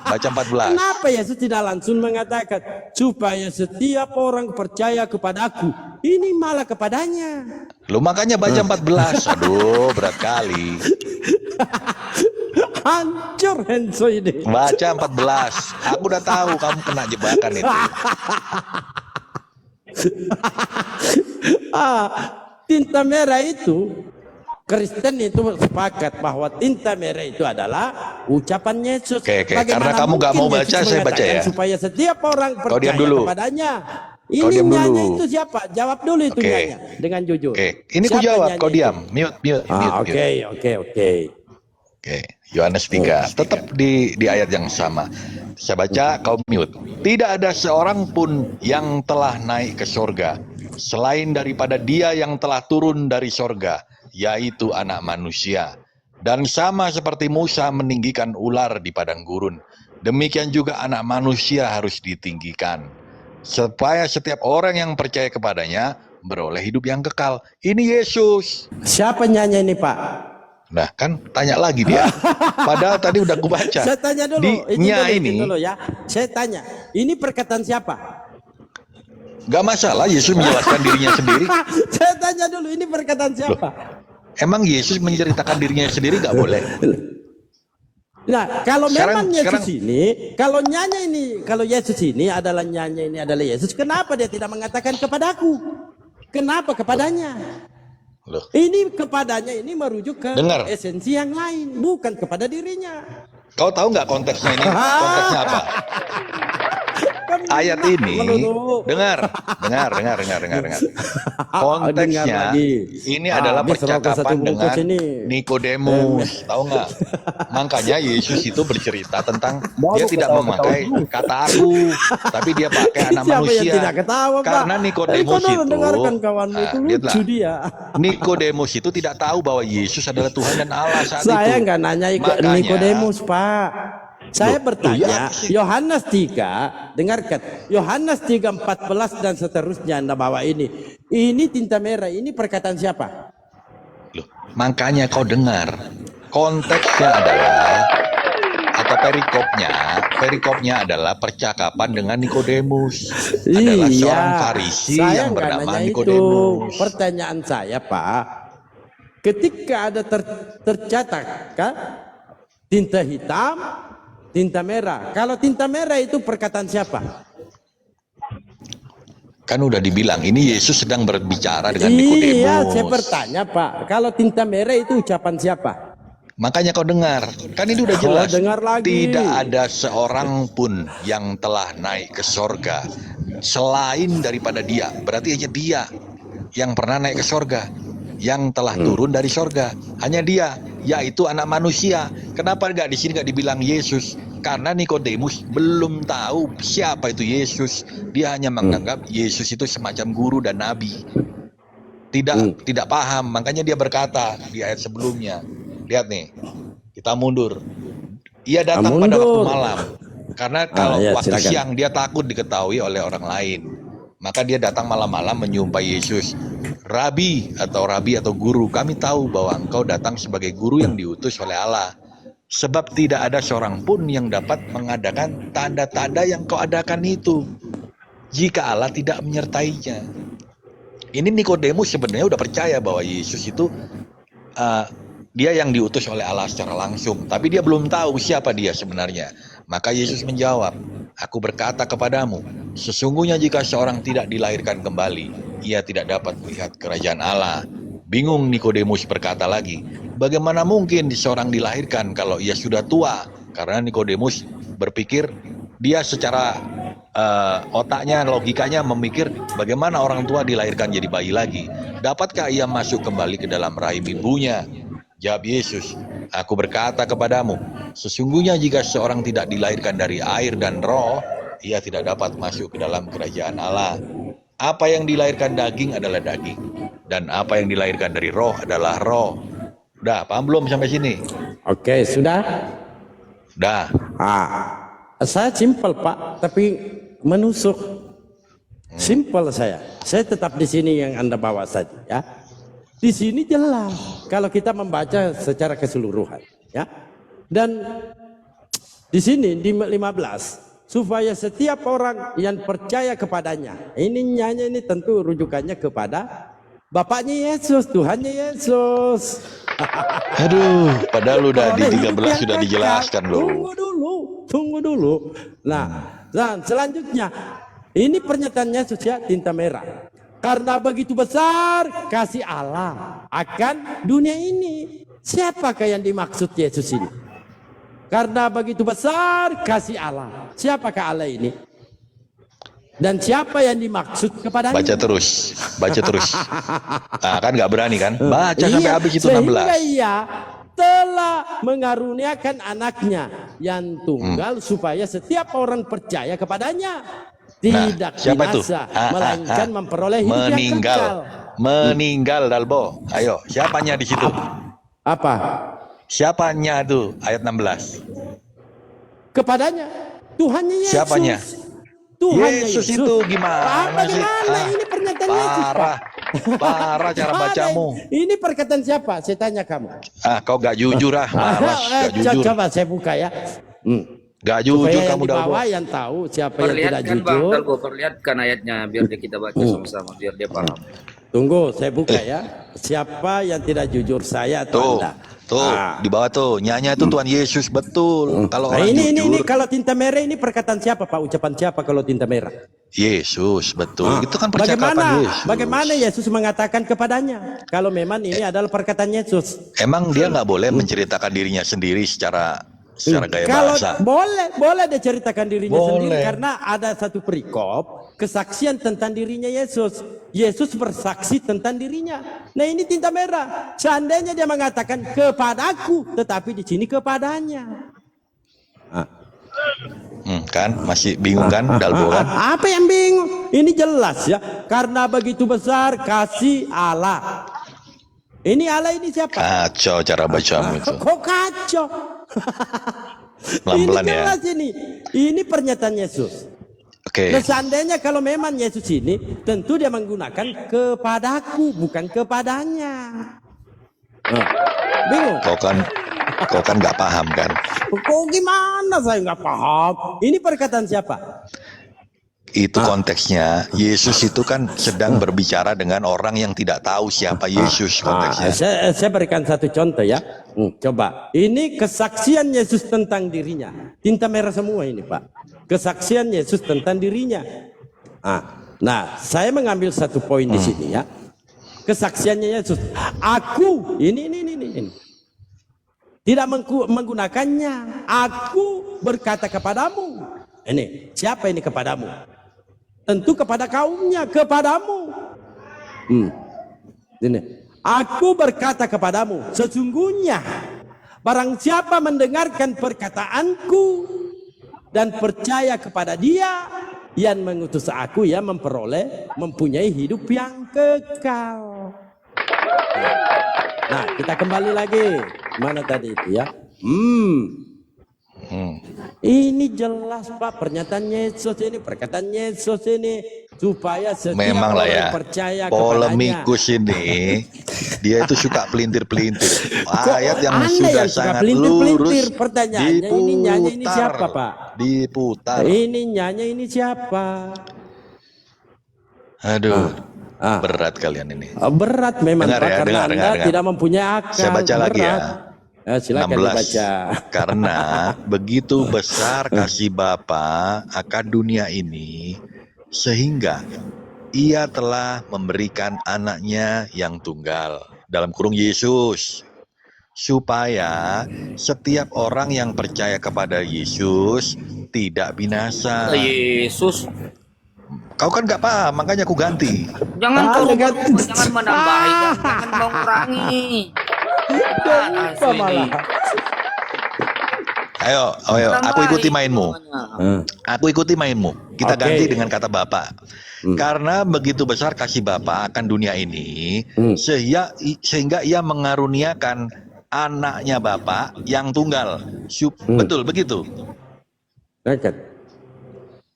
Baca 14. Kenapa Yesus tidak langsung mengatakan supaya setiap orang percaya kepadaku? Ini malah kepadanya. Lu makanya baca 14. Aduh, berat kali. Hancur Henso ini. Baca 14. Aku udah tahu kamu kena jebakan itu. Tinta merah itu Kristen itu sepakat bahwa tinta merah itu adalah ucapan Yesus. Oke, Bagaimana karena kamu nggak mungkin mau baca, Yesus saya baca mengatakan ya. Supaya setiap orang Kau percaya diam dulu. kepadanya. Kau Ini diam dulu. nyanyi itu siapa? Jawab dulu itu Oke. nyanyi dengan jujur. Oke, ini ku Siapa jawab, nyanyi kau itu? diam. Mute. Oke. Oke, Yohanes 3, tetap di ayat yang sama. Saya baca, kau mute. Tidak ada seorang pun yang telah naik ke sorga, selain daripada dia yang telah turun dari sorga, yaitu anak manusia. Dan sama seperti Musa meninggikan ular di padang gurun, demikian juga anak manusia harus ditinggikan, supaya setiap orang yang percaya kepadanya beroleh hidup yang kekal. Ini Yesus. Siapa nyanyi ini Pak? Nah kan tanya lagi dia. Padahal tadi udah aku baca. Saya tanya dulu. Di nya izin ini dulu ya. Saya tanya. Ini perkataan siapa? gak masalah Yesus menjelaskan dirinya sendiri. Saya tanya dulu. Ini perkataan siapa? Emang Yesus menceritakan dirinya sendiri gak boleh? Nah, kalau Sekarang- memang Yesus sekarang- ini, kalau nyanyi ini, kalau Yesus ini adalah nyanyi ini adalah Yesus, kenapa dia tidak mengatakan kepadaku? Kenapa kepadanya? Loh, Ini kepadanya ini merujuk ke Dengar. esensi yang lain, bukan kepada dirinya. kau tahu nggak konteksnya ini? Konteksnya apa? Kan Ayat ini, melulu. dengar. Konteksnya Dengar lagi. ini adalah Habis rokok satu percakapan bungkus dengan ini. Nikodemus, tahu nggak? Makanya Yesus itu bercerita tentang dia tidak memakai kata aku, tapi dia pakai anak Siapa manusia. yang tidak ketawa, Pak? Karena Nikodemus Kau itu, dengarkan kawanmu itu lucu lihatlah. dia. Nikodemus itu tidak tahu bahwa Yesus adalah Tuhan dan Allah saat Saya itu. nggak nanya Makanya- Nikodemus, Pak. Saya Loh, bertanya, iya. Yohanes 3, dengarkan. Yohanes 3:14 dan seterusnya Anda bawa ini. Ini tinta merah, ini perkataan siapa? Loh, makanya kau dengar. Konteksnya adalah atau perikopnya adalah percakapan dengan Nikodemus. Adalah seorang Farisi saya yang nggak bernama nanya itu. Nikodemus. Pertanyaan saya, Pak, ketika ada tercatat kan, tinta hitam, tinta merah. Kalau tinta merah itu perkataan siapa? Kan udah dibilang ini Yesus sedang berbicara dengan Iya, Nikodemus. saya bertanya, Pak. Kalau tinta merah itu ucapan siapa? Makanya kau dengar, kan ini udah Kau jelas. dengar lagi. Tidak ada seorang pun yang telah naik ke sorga selain daripada dia. Berarti hanya dia yang pernah naik ke sorga, yang telah turun dari sorga. Hanya dia, yaitu anak manusia. Kenapa nggak di sini nggak dibilang Yesus? Karena Nikodemus belum tahu siapa itu Yesus. Dia hanya menganggap Yesus itu semacam guru dan nabi. Tidak paham, makanya dia berkata di ayat sebelumnya. Lihat nih, kita mundur. Ia datang pada waktu malam. Karena kalau waktu silakan. siang dia takut diketahui oleh orang lain. Maka dia datang malam-malam menyumpai Yesus. Rabi atau guru, kami tahu bahwa engkau datang sebagai guru yang diutus oleh Allah. Sebab tidak ada seorang pun yang dapat mengadakan tanda-tanda yang kau adakan itu, jika Allah tidak menyertainya. Ini Nikodemus sebenarnya udah percaya bahwa Yesus itu dia yang diutus oleh Allah secara langsung, tapi dia belum tahu siapa dia sebenarnya. Maka Yesus menjawab, aku berkata kepadamu, sesungguhnya jika seorang tidak dilahirkan kembali, ia tidak dapat melihat kerajaan Allah. Bingung Nikodemus berkata lagi, bagaimana mungkin seorang dilahirkan kalau ia sudah tua? Karena Nikodemus berpikir, dia secara otaknya, logikanya memikir, bagaimana orang tua dilahirkan jadi bayi lagi? Dapatkah ia masuk kembali ke dalam rahim ibunya? Jawab Yesus, aku berkata kepadamu, sesungguhnya jika seorang tidak dilahirkan dari air dan roh, ia tidak dapat masuk ke dalam kerajaan Allah. Apa yang dilahirkan daging adalah daging, dan apa yang dilahirkan dari roh adalah roh. Udah, paham belum sampai sini? Oke, sudah? Udah. Saya simpel Pak, tapi menusuk. Simpel saya. Saya tetap di sini yang Anda bawa saja, ya. Di sini jelas kalau kita membaca secara keseluruhan, ya. Dan di sini di 15, supaya setiap orang yang percaya kepadanya. Ini tentu rujukannya kepada Bapaknya Yesus, Tuhannya Yesus. Aduh, padahal udah di 13 sudah dijelaskan loh. Tunggu dulu. Nah, dan selanjutnya ini pernyataan Yesus ya, tinta merah. Karena begitu besar kasih Allah akan dunia ini. Siapakah yang dimaksud Yesus ini? Karena begitu besar kasih Allah. Siapakah Allah ini? Dan siapa yang dimaksud kepadanya? Baca terus. Kan nggak berani kan? Baca sampai habis itu 16. Sehingga ia telah mengaruniakan anaknya yang tunggal supaya setiap orang percaya kepadanya. Tidak siapa binasa, itu? melainkan memperoleh hidup yang kekal. Meninggal, Dalbo. Ayo, siapanya di situ? Apa? Siapanya tuh? Ayat 16. Kepadanya. Tuhannya Yesus. Siapanya? Tuhannya Yesus itu gimana sih? Bagaimana? Ini pernyataan Yesus, Pak. Parah cara bacamu. Ini perkataan siapa? Saya tanya kamu. Kau gak jujur malas, gak jujur. Coba saya buka ya. Gak jujur supaya kamu, yang di Dalbo. bawah yang tahu siapa yang tidak Perlihatkan Bang jujur. Dalbo, perlihatkan ayatnya biar kita baca sama-sama biar dia paham. Tunggu, saya buka ya. Siapa yang tidak jujur, saya atau Anda? Di bawah tuh, nyanya itu Tuhan Yesus, betul. Kalau orang ini jujur, kalau tinta merah ini perkataan siapa Pak? Ucapan siapa kalau tinta merah? Yesus, betul. Itu kan percakapan Yesus. Bagaimana Yesus mengatakan kepadanya? Kalau memang ini adalah perkataan Yesus. Emang dia nggak boleh menceritakan dirinya sendiri secara gaya Kalau bahasa? boleh dia ceritakan dirinya Boleh. sendiri karena ada satu perikop kesaksian tentang dirinya Yesus. Yesus bersaksi tentang dirinya. Nah ini tinta merah. Seandainya dia mengatakan kepadaku, tetapi di sini kepadanya. Kan masih bingung kan, Dalbo kan? Apa yang bingung? Ini jelas ya. Karena begitu besar kasih Allah. Ini Allah ini siapa? Kacau cara bacamu itu. Kok kacau? Pelan-pelan ini ya. jelas ini. Ini pernyataan Yesus. Oke. Nah, seandainya kalau memang Yesus ini, tentu dia menggunakan kepadaku, bukan kepadanya. Bingung? Kau kan nggak paham kan? Kok gimana saya nggak paham? Ini perkataan siapa? Itu konteksnya. Yesus itu kan sedang berbicara dengan orang yang tidak tahu siapa Yesus konteksnya. Saya berikan satu contoh ya. Coba. Ini kesaksian Yesus tentang dirinya. Tinta merah semua ini Pak. Kesaksian Yesus tentang dirinya. Nah, saya mengambil satu poin di sini ya. Kesaksiannya Yesus. Aku ini. tidak menggunakannya. Aku berkata kepadamu. Ini, siapa ini kepadamu? Tentu kepada kaumnya, kepadamu. Ini, aku berkata kepadamu, sesungguhnya barang siapa mendengarkan perkataanku dan percaya kepada Dia yang mengutus aku, ya mempunyai hidup yang kekal. Nah, kita kembali lagi. Mana tadi itu ya? Ini jelas Pak, pernyataan Yesus ini, perkataan Yesus ini, supaya setiap Memang lah orang ya, percaya polemikus kepadanya. ini dia itu suka pelintir-pelintir ayat yang Anda sudah yang suka sangat pelintir-pelintir? lurus, Pertanyaannya, ini nyanyi ini siapa Pak? diputar. Ini nyanyi ini siapa? Aduh, berat kalian ini. Berat memang Dengar Pak, ya, karena dengar. Anda tidak mempunyai akal. Saya baca lagi ya. Silakan 16. dibaca. Karena begitu besar kasih Bapa akan dunia ini, sehingga Ia telah memberikan anaknya yang tunggal, dalam kurung Yesus, supaya setiap orang yang percaya kepada Yesus tidak binasa. Yesus, Kau kan gak paham, makanya aku ganti. jangan kau Ada rubah, jangan menambahi, jangan mengurangi. Apa malah? Ayo, aku ikuti mainmu. Aku ikuti mainmu. Kita Oke. ganti dengan kata Bapa. Karena begitu besar kasih Bapa akan dunia ini, sehingga Ia mengaruniakan anaknya Bapa yang tunggal. Betul begitu.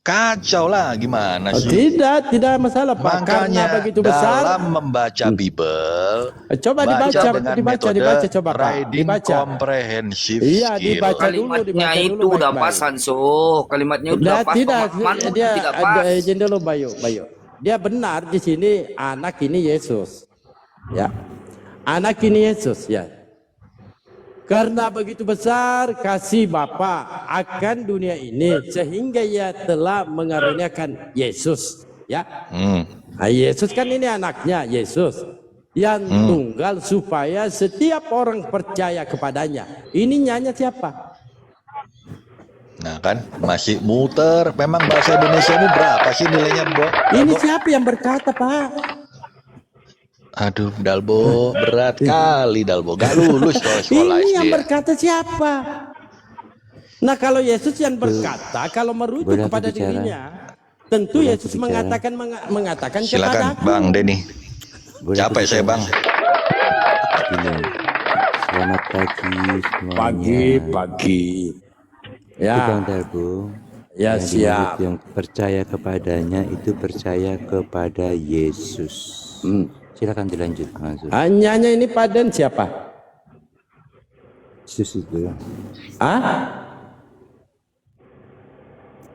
Kacau lah, gimana sih? Tidak masalah Pak. Karena Makanya begitu besar. dalam membaca Bible, Coba baca dibaca, dengan dibaca metode coba Pak. reading Dibaca. comprehensive Iya, skill. dibaca dulu, Kalimatnya dibaca itu dulu udah baik-baik. pas Hanso, kalimatnya udah Nah, pas, tidak, pemahamanmu dia tidak ada pas. izin dulu Bayu. Dia benar di sini anak ini Yesus. Ya. Anak ini Yesus ya. Karena begitu besar kasih Bapa akan dunia ini sehingga Ia telah mengaruniakan Yesus, ya. Nah, Yesus kan ini anaknya Yesus yang tunggal supaya setiap orang percaya kepadanya. Ini nyanyi siapa? Nah kan masih muter. Memang bahasa Indonesia ini berapa sih nilainya, Bo? Ini siapa yang berkata, Pak? Aduh, Dalbo, berat kali Dalbo. Gak lulus kalau sekolah Ini SD. yang ya. berkata siapa? Nah, kalau Yesus yang berkata, kalau merujuk Boleh aku kepada bicara? dirinya, tentu Boleh aku Yesus bicara? mengatakan Silakan, kepadaku. Bang Denny. Boleh Capek aku saya, bicara? Bang. Gini. Selamat pagi semuanya. Pagi. Itu Ya, Bang Dalbo. ya Yang siap. dimaksud yang percaya kepadanya itu percaya kepada Yesus. Silakan dilanjut, Bang Ansur. Hanya ini padan siapa? Yesus itu.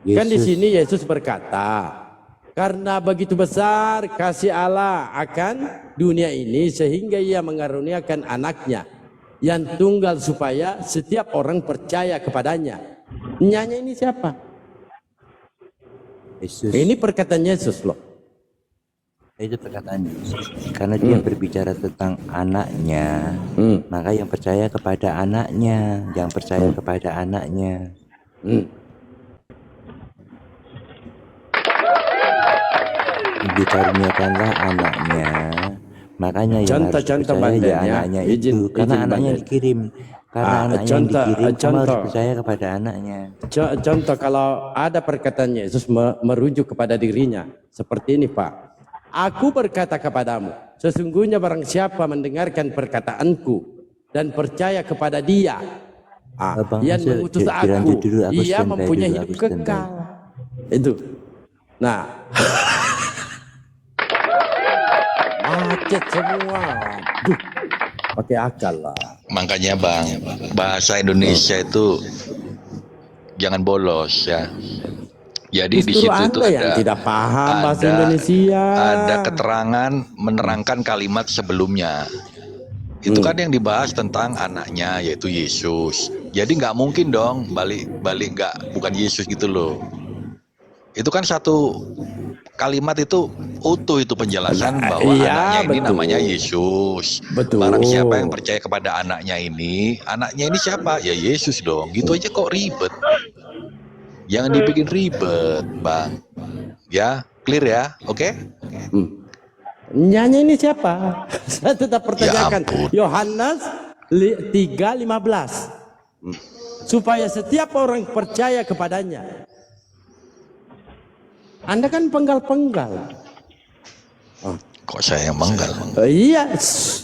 Kan di Yesus. sini Yesus berkata, karena begitu besar kasih Allah akan dunia ini sehingga Ia mengaruniakan anaknya yang tunggal supaya setiap orang percaya kepadanya. Nyanyi ini siapa? Yesus. Ini perkataan Yesus loh. Itu perkataan Yesus. Karena dia berbicara tentang anaknya, maka yang percaya kepada anaknya, yang percaya kepada anaknya. Dikaruniakanlah anaknya, makanya yang harus Contoh-contoh percaya ya Bang, anaknya izin- itu, karena izin anaknya Bang. dikirim, karena anaknya yang contoh- dikirim, kamu harus contoh. percaya kepada anaknya. Contoh kalau ada perkataan Yesus merujuk kepada dirinya. Seperti ini Pak. Aku berkata kepadamu, sesungguhnya barang siapa mendengarkan perkataanku dan percaya kepada Dia, Bang yang Ansur, mengutus dilanjut aku, dulu, aku Ia standby mempunyai dulu, hidup aku standby. kekal. Itu. Nah, macet semua. Duh, pakai akal lah. Makanya Bang, bahasa Indonesia itu jangan bolos ya. Jadi di Justru situ itu Anda yang tidak paham bahasa Indonesia. Ada keterangan menerangkan kalimat sebelumnya. Itu kan yang dibahas tentang anaknya yaitu Yesus. Jadi nggak mungkin dong balik bukan Yesus gitu loh. Itu kan satu kalimat itu utuh itu penjelasan bahwa Iya, anaknya ini betul. namanya Yesus. Betul. Barang siapa yang percaya kepada anaknya ini siapa? Ya Yesus dong. Gitu aja kok ribet. Jangan dibikin ribet, Bang. Ya, clear ya, oke? Nyanyi ini siapa? Saya tetap pertanyakan. ampun. Yohanes 3:15. Supaya setiap orang percaya kepadanya. Anda kan penggal-penggal. Kok saya yang menggal? Iya,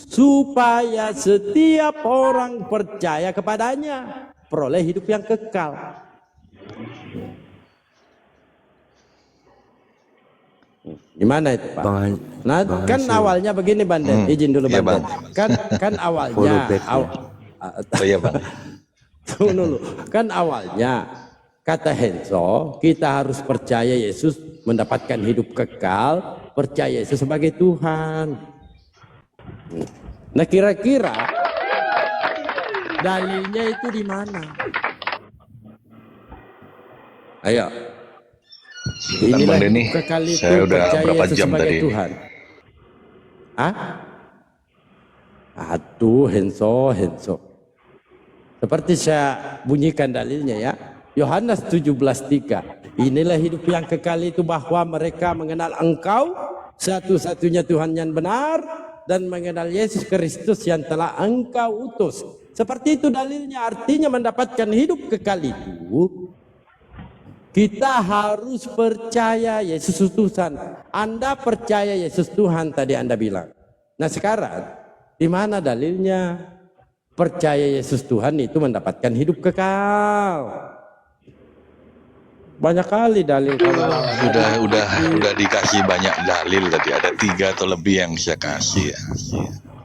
supaya setiap orang percaya kepadanya, peroleh hidup yang kekal. Gimana itu, Pak? Nah, kan awalnya begini, Banden. Izin dulu, Iya, Banden. Bang. Kan awalnya, Follow back, ya. Oh iya, Bang. tunggu dulu. Kan awalnya kata Henso, kita harus percaya Yesus mendapatkan hidup kekal, percaya Yesus sebagai Tuhan. Nah, kira-kira dalilnya itu di mana? Ayo. Bentar, Bang Denny. hidup kekal itu Saya udah percaya berapa Yesus jam sebagai tadi? Tuhan. Hah? Aduh, Henso. Seperti saya bunyikan dalilnya ya. Yohanes 17:3. Inilah hidup yang kekal itu, bahwa mereka mengenal Engkau satu-satunya Tuhan yang benar, dan mengenal Yesus Kristus yang telah Engkau utus. Seperti itu dalilnya. Artinya mendapatkan hidup kekal itu, kita harus percaya Yesus Tuhan. Anda percaya Yesus Tuhan tadi Anda bilang. Nah sekarang, di mana dalilnya? Percaya Yesus Tuhan itu mendapatkan hidup kekal. Banyak kali dalil. Udah dikasih banyak dalil tadi. Ada 3 atau lebih yang saya kasih ya.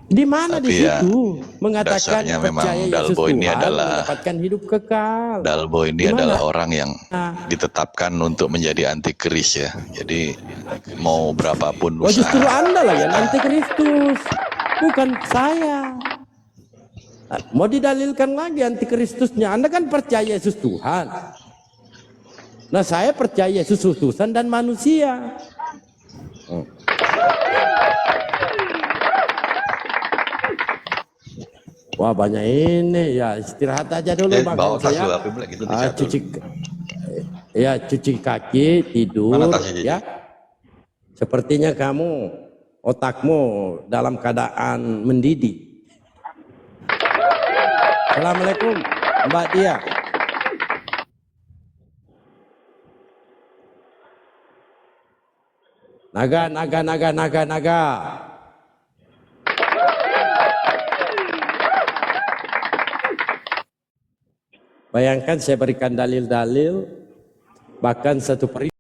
Di mana di Tapi ya, situ mengatakan dasarnya memang percaya Yesus Dalbo Tuhan ini adalah- mendapatkan hidup kekal? Dalbo ini Gimana? adalah orang yang ditetapkan untuk menjadi antikris ya. Jadi mau berapapun Oh, justru usaha. Anda lah yang antikristus, bukan saya. Mau didalilkan lagi antikristusnya? Anda kan percaya Yesus Tuhan. Nah, saya percaya Yesus utusan dan manusia. Wah, banyak ini ya, istirahat aja dulu Bang Bawa Henso tas ya. lu, HP lagi itu dicat dulu. Cuci kaki, tidur Mana tasnya, Jadi? ya. Sepertinya kamu otakmu dalam keadaan mendidih. Assalamualaikum Mbak Dia. Naga. Bayangkan saya berikan dalil-dalil, bahkan satu periode